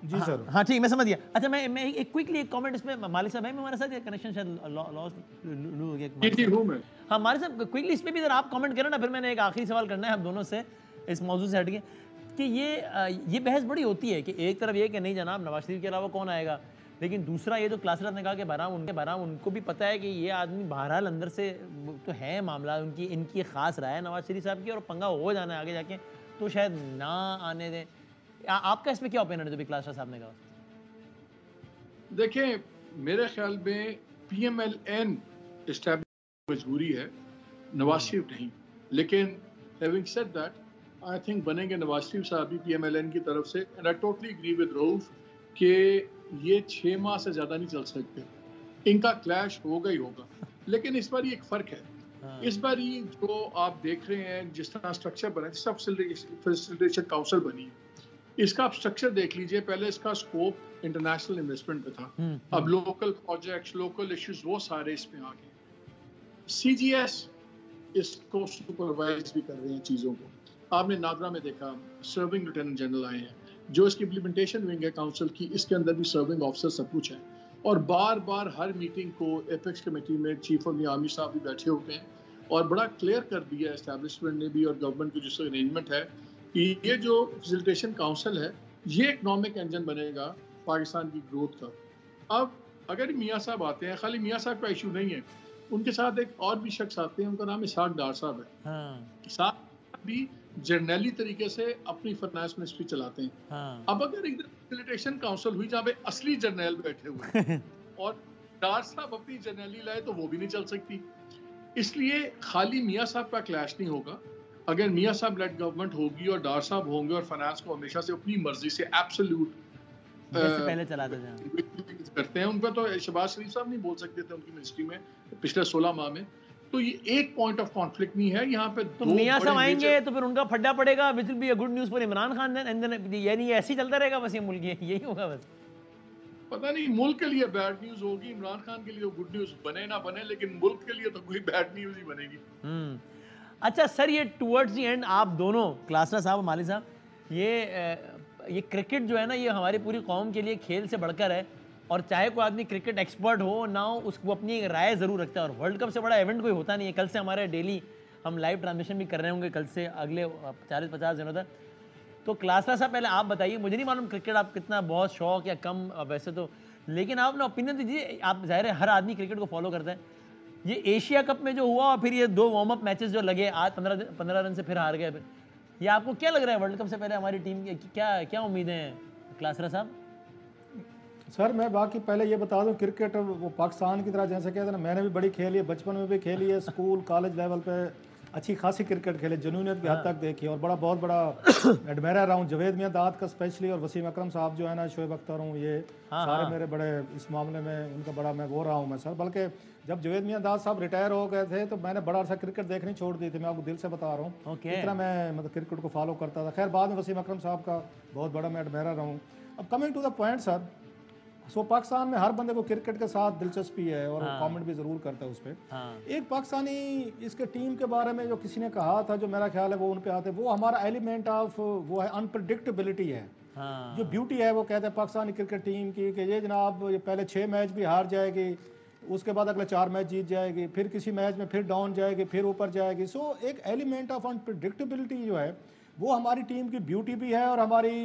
जी सर। हाँ ठीक, मैं समझ गया। अच्छा, मैं एक क्विकली एक कमेंट इसमें, मालिक साहब है हमारे साथ, कनेक्शन शायद लॉस हूँ मैं। हाँ मालिक साहब, क्विकली इसमें भी अगर आप कमेंट करें ना, फिर मैंने एक आखिरी सवाल करना है आप दोनों से इस मौजूद से हटके कि ये बहस बड़ी होती है कि एक तरफ ये कि नहीं जनाब नवाज शरीफ के अलावा कौन आएगा, लेकिन दूसरा ये जो क्लासराज ने कहा कि बहरहाल उनको भी पता है कि ये आदमी बहरहाल अंदर से तो है मामला, इनकी ख़ास राय है नवाज शरीफ साहब की और पंगा हो जाना है आगे जाके, तो शायद ना आने दें। आपका इस पर क्या ओपिनियन है जो भी क्लासराज साहब ने कहा? देखिए, मेरे ख्याल में PMLN एस्टैब्लिश मजबूरी है, नवाज शरीफ नहीं। लेकिन having said that, I think बनेंगे नवाज शरीफ साहब भी PMLN की तरफ से, and I totally agree with Rauf कि ये 6 माह से ज़्यादा नहीं चल सकते, इनका क्लैश होगा ही होगा। लेकिन इस बार एक फ़र्क है, इस बार जो आप देख रहे हैं जिस तरह स्ट्रक्चर बना, जिस तरह फैसिलिटेशन काउंसिल बनी है, इसका आप स्ट्रक्चर देख लीजिए। पहले इसका स्कोप इंटरनेशनल इन्वेस्टमेंट पे था, अब लोकल प्रोजेक्ट्स, लोकल इश्यूज, वो सारे इसमें आ गए। CGS इसको सुपरवाइज भी कर रहे हैं चीज़ों को। आपने नागरा में देखा सर्विंग लेफ्टिनेंट जनरल आए हैं, जो इसकी इम्प्लीमेंटेशन विंग है काउंसिल की, इसके अंदर भी सर्विंग ऑफिसर सब कुछ है। और बार बार हर मीटिंग को एपेक्स कमेटी में चीफ ऑफ द आर्मी साहब भी बैठे होते हैं और बड़ा क्लियर कर दिया एस्टैब्लिशमेंट ने भी और गवर्नमेंट की जो अरेंजमेंट है कि ये जो फैसिलिटेशन काउंसिल है ये इकनॉमिक इंजन बनेगा पाकिस्तान की ग्रोथ का। अब अगर मियाँ साहब आते हैं, खाली मियाँ साहब का इशू नहीं है, उनके साथ एक और भी शख्स आते हैं, उनका नाम इसहाक डार साहब है। साहब भी जर्नली तरीके से अपनी फाइनेंस मिनिस्ट्री चलाते हैं। अब अगर एक फैसिलिटेशन काउंसिल हुई जहाँ पे असली जर्नल बैठे हुए हैं और डार साहब अपनी जर्नली लाए, तो वो भी नहीं चल सकती। इसलिए खाली मियाँ साहब का क्लैश नहीं होगा। अगर मियाँ साहब लेड गवर्नमेंट होगी और डार साहब होंगे और फाइनेंस को हमेशा से अपनी मर्जी से एब्सोल्यूट पहले चलाते करते हैं, उन पर तो शहबाज शरीफ साहब नहीं बोल सकते थे उनकी मिनिस्ट्री में पिछले 16 माह में। तो ये एक पॉइंट ऑफ कॉन्फ्लिक्ट नहीं है यहाँ पे। तो मियाँ साहब आएंगे तो फिर उनका फड्डा पड़ेगा, which will be a good news for Imran Khan, यानी ऐसे ही चलता रहेगा बस ये मुल्क, यही होगा बस। पता नहीं, मुल्क के लिए बैड न्यूज़ होगी, इमरान खान के लिए गुड न्यूज़ बने ना बने, लेकिन मुल्क के लिए तो कोई बैड न्यूज़ ही बनेगी। अच्छा सर, ये टुवर्ड्स दी एंड आप दोनों क्लासरा साहब, माली साहब, ये क्रिकेट जो है ना, ये हमारी पूरी कौम के लिए खेल से बढ़कर है, और चाहे कोई आदमी क्रिकेट एक्सपर्ट हो ना हो, उसको अपनी एक राय ज़रूर रखता है। और वर्ल्ड कप से बड़ा इवेंट कोई होता नहीं है। कल से हमारे डेली हम लाइव ट्रांसमिशन भी कर रहे होंगे, कल से अगले 40-50 दिनों तक। तो क्लासरा साहब, पहले आप बताइए, मुझे नहीं मालूम क्रिकेट आप कितना बहुत शौक या कम वैसे तो, लेकिन आप ना ओपिनियन दीजिए। आप ज़ाहिर है हर आदमी क्रिकेट को फॉलो करता है। ये एशिया कप में जो हुआ और फिर ये 2 वार्म अप मैचेस जो लगे, आज 15 रन से फिर हार गए, फिर ये आपको क्या लग रहा है वर्ल्ड कप से पहले हमारी टीम की क्या उम्मीदें हैं क्लासरा साहब? सर मैं बाकी पहले ये बता दूं, क्रिकेट वो पाकिस्तान की तरह जैसे कहते हैं ना, मैंने भी बड़ी खेली है, बचपन में भी खेली है, स्कूल कॉलेज लेवल पे अच्छी खासी क्रिकेट खेले, जुनूनियत की हद तक देखी, और बहुत बड़ा एडमायर रहा हूँ जवेद मियाँ दाद का स्पेशली, और वसीम अकरम साहब जो है ना, शोएब अख्तर हूँ, ये सारे मेरे बड़े इस मामले में उनका बड़ा मैं वो रहा हूँ मैं सर। बल्कि जब जवेद मियाँ दाद साहब रिटायर हो गए थे तो मैंने बड़ा अर्सा क्रिकेट देखनी छोड़ दी थी, मैं आपको दिल से बता रहा हूँ। इतना मैं मतलब क्रिकेट को फॉलो करता था। खैर बाद में वसीम अकरम साहब का बहुत बड़ा मैं एडमायर रहा हूँ। अब coming to the point sir, so Pakistan में हर बंदे को क्रिकेट के साथ दिलचस्पी है और कमेंट भी ज़रूर करता है उस पर। एक पाकिस्तानी इसके टीम के बारे में जो किसी ने कहा था, जो मेरा ख्याल है वो उन पे आते, वो हमारा एलिमेंट ऑफ वो है अनप्रडिक्टेबिलिटी है। जो ब्यूटी है वो कहते हैं पाकिस्तानी क्रिकेट टीम की कि ये जनाब ये पहले 6 मैच भी हार जाएगी, उसके बाद अगले 4 मैच जीत जाएगी, फिर किसी मैच में फिर डाउन जाएगी, फिर ऊपर जाएगी। सो एक एलिमेंट ऑफ अनप्रडिक्टेबिलिटी जो है वो हमारी टीम की ब्यूटी भी है और हमारी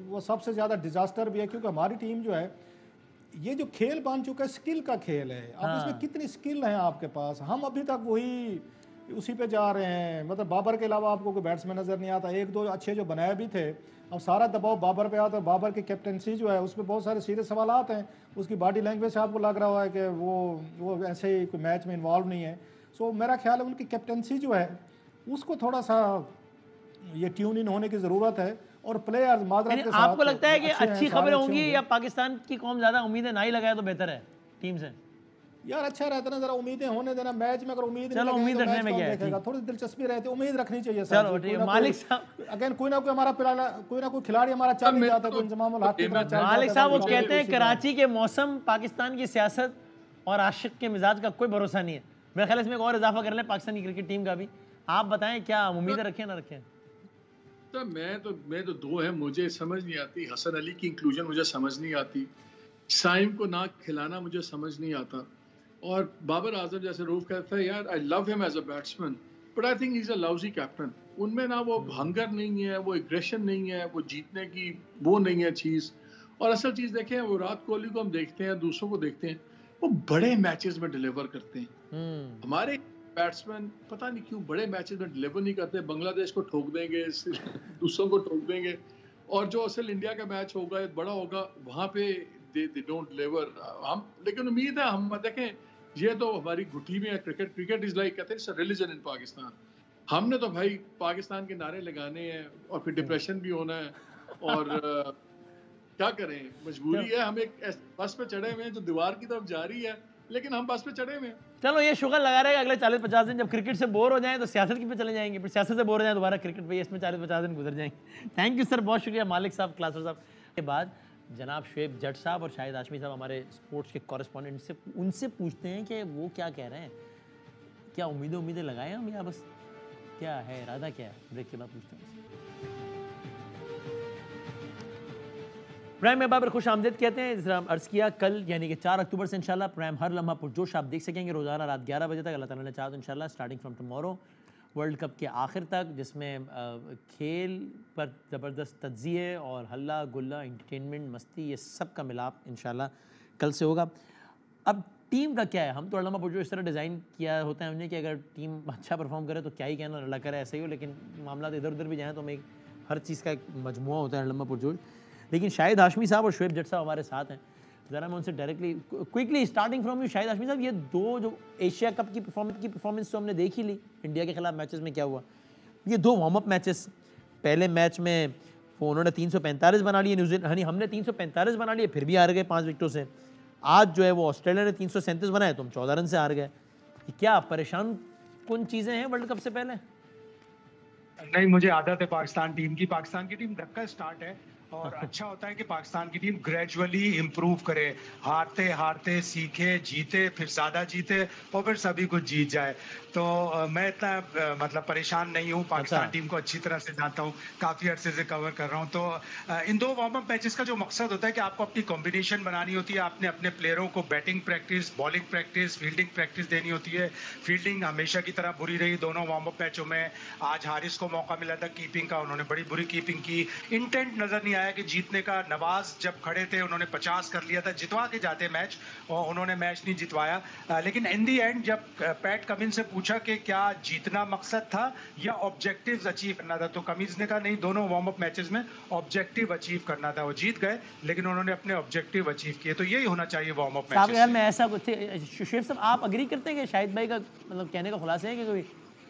वो सबसे ज़्यादा डिज़ास्टर भी है, क्योंकि हमारी टीम जो है ये जो खेल बन चुका है स्किल का खेल है। अब इसमें कितनी स्किल है आपके पास, हम अभी तक वही उसी पे जा रहे हैं। मतलब बाबर के अलावा आपको कोई बैट्समैन नज़र नहीं आता। 1-2 अच्छे जो बनाए भी थे, अब सारा दबाव बाबर पे आता है। बाबर की कैप्टनसी जो है उसमें बहुत सारे सीरियस सवालात हैं। उसकी बॉडी लैंग्वेज से आपको लग रहा है कि वो ऐसे ही कोई मैच में इन्वॉल्व नहीं है। सो मेरा ख्याल है उनकी कैप्टनसी जो है उसको थोड़ा सा ये ट्यून इन होने की ज़रूरत है। और प्लेयर्स माजरत के साथ, आपको लगता है कि अच्छी खबरें होंगी या पाकिस्तान की कौम ज़्यादा उम्मीदें ना ही लगाए तो बेहतर है टीम से? यार अच्छा रहता ना, जरा उम्मीदें होने देना। मैच में अगर उम्मीद नहीं उम्मीद रखने में क्या है, थोड़ी दिलचस्पी रहती है, उम्मीद रखनी चाहिए। चलो मालिक साहब, अगेन कोई ना कोई खिलाड़ी हमारा चल नहीं जाता, कोई इंतजाम मालिक साहब वो कहते हैं कराची के मौसम, पाकिस्तान की सियासत और आशिक के मिजाज का कोई भरोसा नहीं है। मेरे ख्याल इसमें एक और इजाफा कर लें पाकिस्तानी क्रिकेट टीम का भी। आप बताएं क्या उम्मीदें रखें ना रखें? तो मैं तो 2 है, मुझे समझ नहीं आती। हसन अली की इंक्लूजन मुझे समझ नहीं आती, साइम को ना खिलाना मुझे समझ नहीं आता, और बाबर आजम जैसे रूफ कहता है यार I love him as a batsman but I think he is a lousy captain. उनमें ना वो हंगर नहीं है, वो एग्रेशन नहीं है, वो जीतने की वो नहीं है चीज़। और असल चीज़ देखें, वो विराट कोहली को हम देखते हैं, दूसरों को देखते हैं, वो बड़े मैचेस में डिलीवर करते हैं। हमारे बैट्समैन पता नहीं क्यों बड़े मैचेस में डिलीवर नहीं करते। बांग्लादेश को ठोक देंगे, दूसरों को ठोक देंगे, और जो असल इंडिया का मैच होगा बड़ा होगा वहाँ पे दे डोंट डिलीवर। हम लेकिन उम्मीद है, हम देखें, ये तो हमारी घुटी में है क्रिकेट। क्रिकेट इज लाइक, कहते हैं रिलीजन इन पाकिस्तान। हमने तो भाई पाकिस्तान के नारे लगाने हैं और फिर डिप्रेशन भी होना है, और क्या करें, मजबूरी है। हम एक बस पे चढ़े हुए हैं जो दीवार की तरफ जा रही है, लेकिन हम बस पे चढ़े हुए हैं। चलो ये शुगर लगा रहेगा अगले 40-50 दिन। जब क्रिकेट से बोर हो जाए तो सियासत की पे चले जाएंगे, फिर सियासत से बोर हो जाए दोबारा क्रिकेट पे, इसमें 40-50 दिन गुजर जाएंगे। थैंक यू सर, बहुत शुक्रिया मालिक साहब, क्लासर साहब। के बाद जनाब शुएब जट साहब और शाहिद हाशमी साहब हमारे स्पोर्ट्स के कॉरेस्पॉन्डेंट से उनसे पूछते हैं कि वो क्या कह रहे हैं, क्या उम्मीदें लगाएं हम, या बस क्या है इरादा, क्या है। ब्रेक के बाद पूछते हैं। प्राइम में बाबर खुश आमदेद कहते हैं। जिस अर्ज़ किया कल यानी कि 4 अक्टूबर से इंशाल्लाह प्राइम हर लम्हा पुरजोश आप देख सकेंगे रोज़ाना रात 11 बजे तक, अल्लाह ताला ने चाहा तो इंशाल्लाह starting from tomorrow world cup के आखिर तक, जिसमें खेल पर ज़बरदस्त तज्ज़िये और हल्ला गुल्ला एंटरटेनमेंट मस्ती ये सब का मिलाप इंशाल्लाह कल से होगा। अब टीम का क्या है, हम तो लम्हा पुरजोश इस तरह डिज़ाइन किया होता है हमने कि अगर टीम अच्छा परफॉर्म करे तो क्या ही कहना, अल्लाह करे ऐसे ही हो, लेकिन मामला इधर उधर भी जाएँ तो हमें हर चीज़ का एक मजमुआ होता है लम्हा पुरजोश। लेकिन शाहिद हाशमी साहब और शुएब जट साहब हमारे साथ हैं, ज़रा मैं उनसे directly quickly starting from you Shahid Hashmi साहब, ये दो जो एशिया कप की परफॉर्मेंस तो हमने देख ही ली, इंडिया के खिलाफ मैचेस में क्या हुआ, ये 2 वार्म अप मैचेस, पहले मैच में वो उन्होंने 345 बना लिए न्यूजीलैंड, हमने 345 बना लिए फिर भी हार गए 5 विकेटों से। आज जो है वो ऑस्ट्रेलिया ने 337 बनाए तो हम 14 रन से हार गए। क्या परेशान कौन चीज़ें हैं वर्ल्ड कप से पहले? नहीं, मुझे आदत है पाकिस्तान टीम की। पाकिस्तान की टीम धक्का स्टार्ट है और अच्छा होता है कि पाकिस्तान की टीम ग्रेजुअली इंप्रूव करे, हारते हारते सीखे, जीते, फिर ज्यादा जीते और फिर सभी कुछ जीत जाए। तो मैं इतना मतलब परेशान नहीं हूँ, पाकिस्तान टीम को अच्छी तरह से जानता हूँ, काफी अरसे से कवर कर रहा हूँ। तो इन 2 वार्म अप मैचेस का जो मकसद होता है कि आपको अपनी कॉम्बिनेशन बनानी होती है, आपने अपने प्लेयरों को batting practice, bowling practice, fielding practice देनी होती है। फील्डिंग हमेशा की तरह बुरी रही दोनों वार्म अप मैचों में। आज हारिस को मौका मिला था कीपिंग का, उन्होंने बड़ी बुरी कीपिंग की। इंटेंट नजर नहीं आया कि जीतने का। नवाज जब खड़े थे उन्होंने 50 कर लिया था, जितवा के जाते मैच, और उन्होंने मैच नहीं जितवाया। लेकिन इन दी एंड जब पैट कमिंस से पूछा कि क्या जीतना मकसद था या ऑब्जेक्टिव्स अचीव करना था, तो कमिंस ने कहा नहीं, दोनों वार्म अप मैचेस में ऑब्जेक्टिव अचीव करना था। वो जीत गए लेकिन उन्होंने अपने ऑब्जेक्टिव अचीव किए। तो यही होना चाहिए वार्म अप मैचेस में। ऐसा कुछ शुएब साहब, आप अग्री करते हैं कि शाहिद भाई का मतलब कहने का खुलासा है कि कोई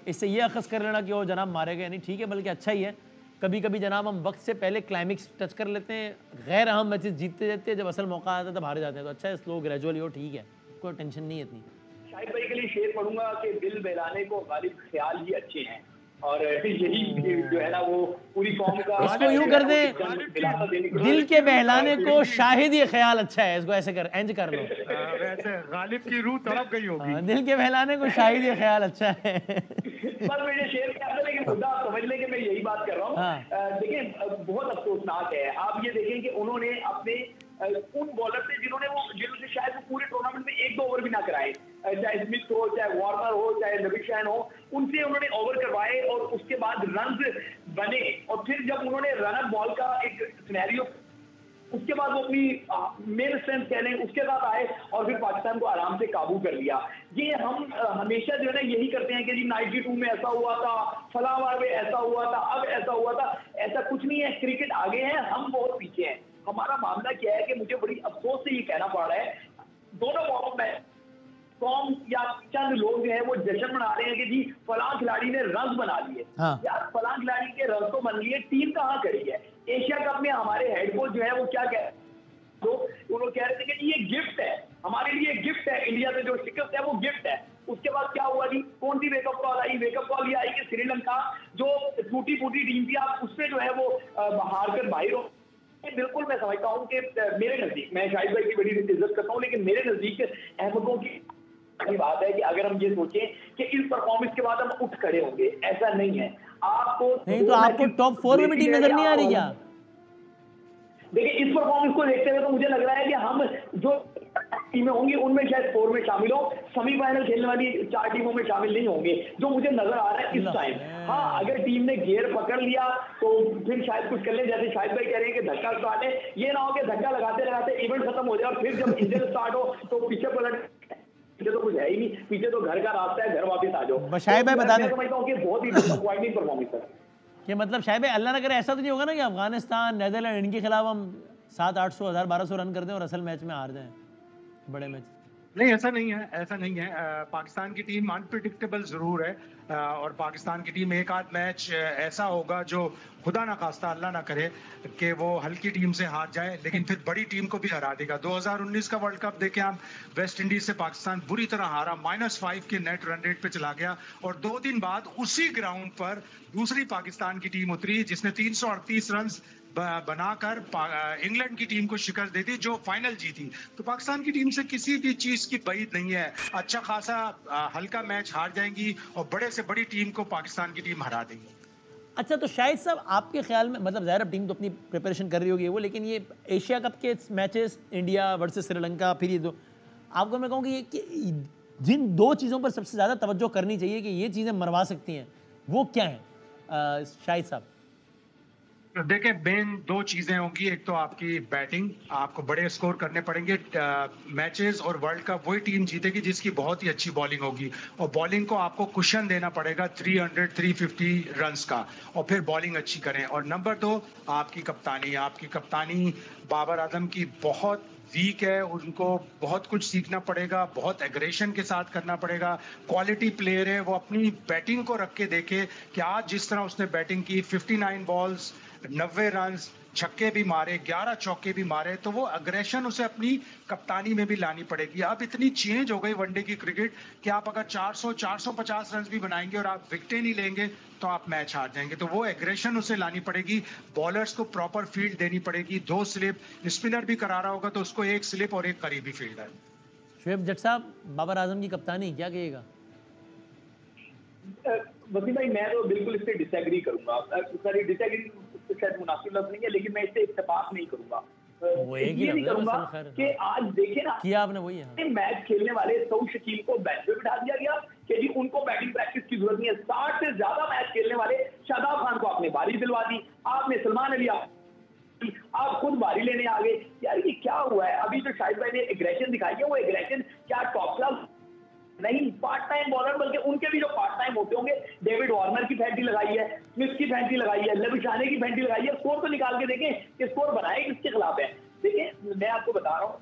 इससे ये अखज़ कर लेना कि वो जनाब मारे गए नहीं, ठीक है, बल्कि अच्छा ही है। कभी कभी जनाब हम वक्त से पहले क्लाइमेक्स टच कर लेते हैं, गैर अहम मैचेस जीतते जाते हैं, जब असल मौका आता है तब हारे जाते हैं। तो अच्छा है, स्लो ग्रेजुअली हो, ठीक है, कोई टेंशन नहीं है इतनी। शाहिद भाई के लिए शेर पढ़ूंगा कि दिल बहलाने को गालिब ख्याल ही अच्छे हैं, और यही जो है ना वो पूरी कौम का इसको यूं कर दे, दिल के बहलाने को शाहिद ये ख्याल अच्छा है, इसको ऐसे कर एंज कर लो। वैसे गालिब की रूह तड़प गई होगी। दिल के बहलाने को शाहिद ये ख्याल अच्छा है। पर मेरे शेर के अंदर लेकिन मुद्दा आप समझ लें कि मैं यही बात कर रहा हूँ। देखिए बहुत अफसोसनाक है, आप ये देखें कि उन्होंने अपने उन बॉलर से जिन्होंने शायद वो पूरे टूर्नामेंट में 1-2 ओवर भी ना कराए, चाहे स्मिथ हो, चाहे वार्नर हो, चाहे लविशान हो, उनसे उन्होंने ओवर करवाए और उसके बाद रन्स बने। और फिर जब उन्होंने रनर बॉल का एक सिनेरियो, उसके बाद वो अपनी मेन स्ट्रेंथ कह लें उसके साथ आए और फिर पाकिस्तान को आराम से काबू कर लिया। ये हम हमेशा जो है ना यही करते हैं कि जी 92 में ऐसा हुआ था, फलां बार में ऐसा हुआ था, अब ऐसा हुआ था। ऐसा कुछ नहीं है, क्रिकेट आगे है, हम बहुत पीछे हैं। हमारा मामला क्या है कि मुझे बड़ी अफसोस से ये कहना पड़ रहा है, दोनों वार्म में कौम या चंद लोग जो है वो जश्न मना रहे हैं कि जी फलां खिलाड़ी ने रन बना लिए। यार फलां खिलाड़ी के रन तो बन लिए, टीम कहाँ खड़ी है? एशिया कप में हमारे हेड कोच जो है वो क्या कह रहे, तो वो लोग कह रहे थे कि जी ये गिफ्ट है, हमारे लिए गिफ्ट है, इंडिया से जो शिकस्त है वो गिफ्ट है। उसके बाद क्या हुआ जी, कौन सी वेकअप कॉल आई? वेकअप कॉल ये आई कि श्रीलंका जो टूटी फूटी टीम थी, आप उससे जो है वो हार कर बाहर हो। बिल्कुल मैं समझता हूँ कि मेरे नजदीक, मैं शाहिद भाई की बड़ी इज्जत करता हूँ, लेकिन मेरे नजदीक अहमदों की बात है कि अगर हम ये सोचें कि इस परफॉर्मेंस के बाद हम उठ खड़े होंगे, ऐसा नहीं है। आपको नहीं तो आपको टॉप 4 में भी टीम नजर नहीं आ रही क्या? देखिए इस परफॉर्मेंस को देखते हुए तो मुझे लग रहा है कि हम जो टीमें होंगी उनमें शायद 4 में शामिल हो, सेमीफाइनल खेलने वाली 4 टीमों में शामिल नहीं होंगे, जो मुझे नजर आ रहा है इस टाइम। हाँ, अगर टीम ने गियर पकड़ लिया तो फिर शायद कुछ कर ले, जैसे शाहिद भाई कह रहे हैं कि धक्का स्टार्ट है, ये ना हो कि धक्का लगाते लगाते इवेंट खत्म हो जाए और फिर जब इंजन स्टार्ट हो तो पीछे पलट, पीछे तो कुछ है ही नहीं, पीछे तो घर का रास्ता है, घर वापस आ जाओ। शाहिद भाई बता दें, मैं समझता हूँ कि बहुत ही डिसअपॉइंटिंग परफॉर्मेंस है कि मतलब शाहिद भाई अल्लाह ना करे ऐसा तो नहीं होगा ना कि अफगानिस्तान नीदरलैंड इनके खिलाफ हम 700-800 1200 रन कर दें और असल मैच में हार जाएं, बड़े मैच। नहीं, ऐसा नहीं है, ऐसा नहीं है। पाकिस्तान की टीम अनप्रिडिक्टेबल जरूर है, और पाकिस्तान की टीम एक आध मैच ऐसा होगा जो खुदा ना खास्ता, अल्लाह ना करे कि वो हल्की टीम से हार जाए, लेकिन फिर बड़ी टीम को भी हरा देगा। 2019 का वर्ल्ड कप देखें आप, वेस्ट इंडीज से पाकिस्तान बुरी तरह हारा, -5 के नेट रन रेट पे चला गया, और 2 दिन बाद उसी ग्राउंड पर दूसरी पाकिस्तान की टीम उतरी जिसने 338 रन बनाकर इंग्लैंड की टीम को शिकस्त दे दी, जो फाइनल जीती। तो पाकिस्तान की टीम से किसी भी चीज की बईद नहीं है, अच्छा खासा हल्का मैच हार जाएंगी और बड़े से बड़ी टीम को पाकिस्तान की टीम हरा देगी। अच्छा, तो शाहिद साहब आपके ख्याल में, मतलब ज़ाहिर टीम तो अपनी प्रिपरेशन कर रही होगी वो, लेकिन ये एशिया कप के मैचेस इंडिया वर्सेस श्रीलंका, फिर ये दो, आपको मैं कहूँगी कि जिन 2 चीज़ों पर सबसे ज़्यादा तवज्जो करनी चाहिए कि ये चीज़ें मरवा सकती हैं, वो क्या हैं शाहिद साहब? देखिए, मेन 2 चीजें होंगी। एक तो आपकी बैटिंग, आपको बड़े स्कोर करने पड़ेंगे मैचेस, और वर्ल्ड कप वही टीम जीतेगी जिसकी बहुत ही अच्छी बॉलिंग होगी, और बॉलिंग को आपको कुशन देना पड़ेगा 300-350 रन्स का, और फिर बॉलिंग अच्छी करें। और नंबर 2 आपकी कप्तानी। आपकी कप्तानी बाबर आजम की बहुत वीक है, उनको बहुत कुछ सीखना पड़ेगा, बहुत एग्रेशन के साथ करना पड़ेगा। क्वालिटी प्लेयर है, वो अपनी बैटिंग को रख के देखे कि आज जिस तरह उसने बैटिंग की, 59 बॉल्स 90 रन, छक्के भी मारे, 11 चौके भी मारे, तो वो अग्रेशन उसे अपनी कप्तानी में भी लानी पड़ेगी। अब इतनी चेंज हो गई वनडे की क्रिकेट कि आप अगर 400-450 रन भी बनाएंगे और आप विकेटें नहीं लेंगे तो आप मैच हार जाएंगे। तो वो एग्रेशन उसे लानी पड़ेगी, बॉलर्स को प्रॉपर फील्ड देनी पड़ेगी। 2 स्लिप, स्पिनर भी करा रहा होगा तो उसको 1 स्लिप और 1 करीबी फील्डर। शुएब जट साहब, बाबर आजम की कप्तानी क्या कहिएगा? वसीम भाई, मैं तो बिल्कुल इससे डिसएग्री करूंगा। सॉरी, डिसएग्री शायद मुनासिब लफ्ज़ नहीं है, लेकिन मैं इससे इत्तेफाक नहीं करूंगा। इसलिए नहीं करूंगा कि आज देखे ना, किया आपने वही है, मैच खेलने वाले सऊद शकील को बेंच पे बिठा दिया गया कि जी उनको बैटिंग प्रैक्टिस की जरूरत नहीं है। 60 से ज्यादा मैच खेलने वाले शादाब खान को आपने बारी दिलवा दी, आपने सलमान अली, आप खुद बारी लेने आ गए। यार ये क्या हुआ है? अभी जो शाहिद भाई ने एग्रेशन दिखाई है, वो एग्रेशन क्या टॉप क्लास नहीं, पार्ट टाइम बॉलर, बल्कि उनके भी जो पार्ट टाइम होते होंगे, डेविड वार्नर की फैंटी लगाई है, स्मिथ की फैंटी लगाई है, लबिशाने की फैंटी लगाई है। स्कोर तो निकाल के देखें कि स्कोर बनाए किसके खिलाफ है। देखिए, मैं आपको बता रहा हूँ,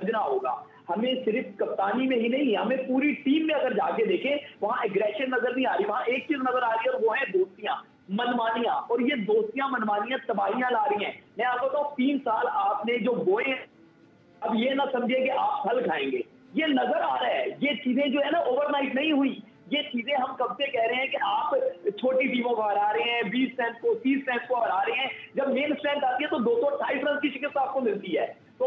समझना होगा हमें सिर्फ कप्तानी में ही नहीं, हमें पूरी टीम में अगर जाके देखें, वहां एग्रेशन नजर नहीं आ रही, वहां एक चीज नजर आ रही है और वो है दोस्तियां, मनमानियां। और ये दोस्तियां मनमानियां तबाहियां ला रही हैं। मैं आपको बताऊं, 3 साल आपने जो बोए, अब ये ना समझिए कि आप फल खाएंगे, ये नजर आ रहा है। ये चीजें जो है ना ओवरनाइट नहीं हुई, ये चीजें हम कब से कह रहे हैं कि आप छोटी टीमों को हरा रहे हैं, 20 स्ट्रेंथ को 30 स्ट्रेंथ को हरा रहे हैं। जब मेन स्ट्रेंथ आती है तो 228 रन की शिकस्त आपको मिलती है। तो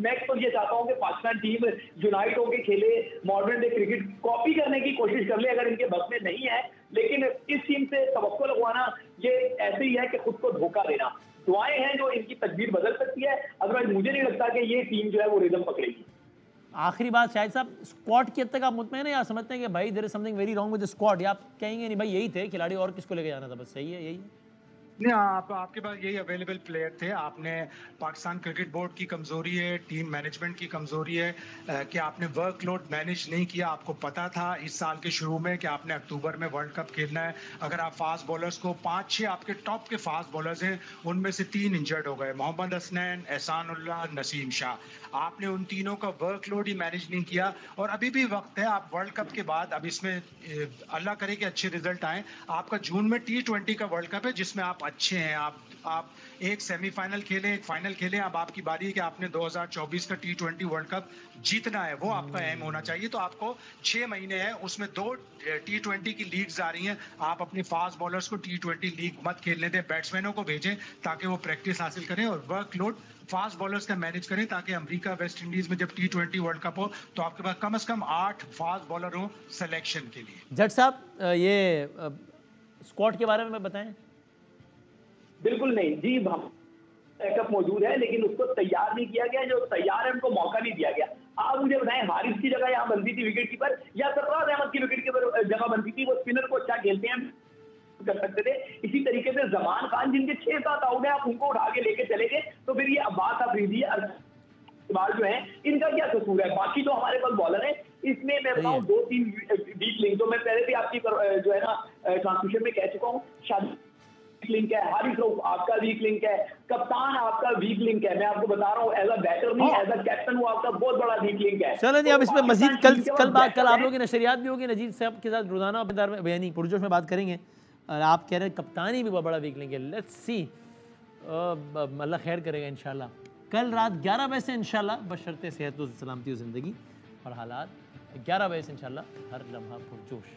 मैं तो ये चाहता हूं कि पाकिस्तान टीम यूनाइट होकर खेले, मॉडर्न डे क्रिकेट कॉपी करने की कोशिश कर ले, अगर इनके बस में नहीं है। लेकिन इस टीम से तवक्को लगवाना ये ऐसे ही है कि खुद को धोखा देना। दुआएं हैं जो इनकी तकदीर बदल सकती है, अदरवाइज मुझे नहीं लगता कि ये टीम जो है वो रिदम पकड़ेगी। आखिरी बात शाहिद साहब, स्क्वाड की हद तक आप मुतमईन हैं या समझते हैं कि भाई there is something very wrong with the squad, या आप कहेंगे नहीं भाई यही थे खिलाड़ी और किसको लेके जाना था, बस सही है यही? नहीं, आपके पास यही अवेलेबल प्लेयर थे। आपने पाकिस्तान क्रिकेट बोर्ड की कमजोरी है, टीम मैनेजमेंट की कमजोरी है कि आपने वर्कलोड मैनेज नहीं किया। आपको पता था इस साल के शुरू में कि आपने अक्टूबर में वर्ल्ड कप खेलना है। अगर आप फास्ट बॉलर्स को 5-6 आपके टॉप के फास्ट बॉलर्स हैं, उनमें से 3 इंजर्ड हो गए, मोहम्मद हसनैन, एहसानुल्लाह, नसीम शाह। आपने उन तीनों का वर्कलोड ही मैनेज नहीं किया, और अभी भी वक्त है। आप वर्ल्ड कप के बाद, अब इसमें अल्लाह करे कि अच्छे रिजल्ट आए, आपका जून में T20 का वर्ल्ड कप है जिसमें आप अच्छे हैं। आप एक सेमीफाइनल खेले, एक फाइनल खेले। अब आपकी बारी है कि आपने 2024 का T20 वर्ल्ड कप जीतना है, वो आपका एम होना चाहिए। तो आपको 6 महीने हैं, उसमें 2 T20 की लीग्स आ रही हैं। आप अपने फास्ट बॉलर्स को T20 लीग मत खेलने दें, बैट्समैनों को भेजें ताकि वो प्रैक्टिस हासिल करें, और वर्कलोड फास्ट बॉलर्स का मैनेज करें ताकि अमेरिका वेस्ट इंडीज में जब T20 वर्ल्ड कप हो तो आपके पास कम से कम 8 फास्ट बॉलर हो सिलेक्शन के लिए। जट साहब, ये स्क्वाड के बारे में बताएं। बिल्कुल नहीं जी, हम बैकअप मौजूद है, लेकिन उसको तैयार नहीं किया गया। जो तैयार है उनको मौका नहीं दिया गया। आप मुझे बताएं, हारिस की जगह यहाँ बनती थी विकेट कीपर या सरफराज अहमद की विकेट कीपर जगह बनती थी? वो स्पिनर को अच्छा खेलते हैं, कर सकते थे। इसी तरीके से जमान खान जिनके 6-7 आउट है, आप उनको उठा के लेके चले गए, तो फिर ये अब्बास अफरीदी जो है इनका क्या कसूर है? बाकी जो हमारे पास बॉलर है इसमें मैं बताऊं 2-3 वीक लिंक, तो मैं पहले भी आपकी जो है ना ट्रांसमिशन में कह चुका हूँ, शादी लिंक है, हारिस रऊफ आपका वीक लिंक है, कप्तान आपका वीक लिंक है। मैं आपको बता रहा हूँ एज अ बैटर नहीं, एज अ कैप्टन वो आपका बहुत बड़ा वीक लिंक है। चलो नहीं, अब इसमें मजीद कल आप लोगों की नशरियात भी होगी, नजीर साहब के साथ रोजाना बयानी पुरजोश में बात करेंगे। और आप कह रहे हैं कप्तानी भी बहुत बड़ा वीक लिंक है। लेट्स सी, अल्लाह खैर करेगा इंशाल्लाह। कल रात 11 बजे से इंशाल्लाह, बशर्ते सेहत व सलामती व ज़िंदगी और हालात, 11 बजे से इंशाल्लाह हर लम्हा पुरजोश।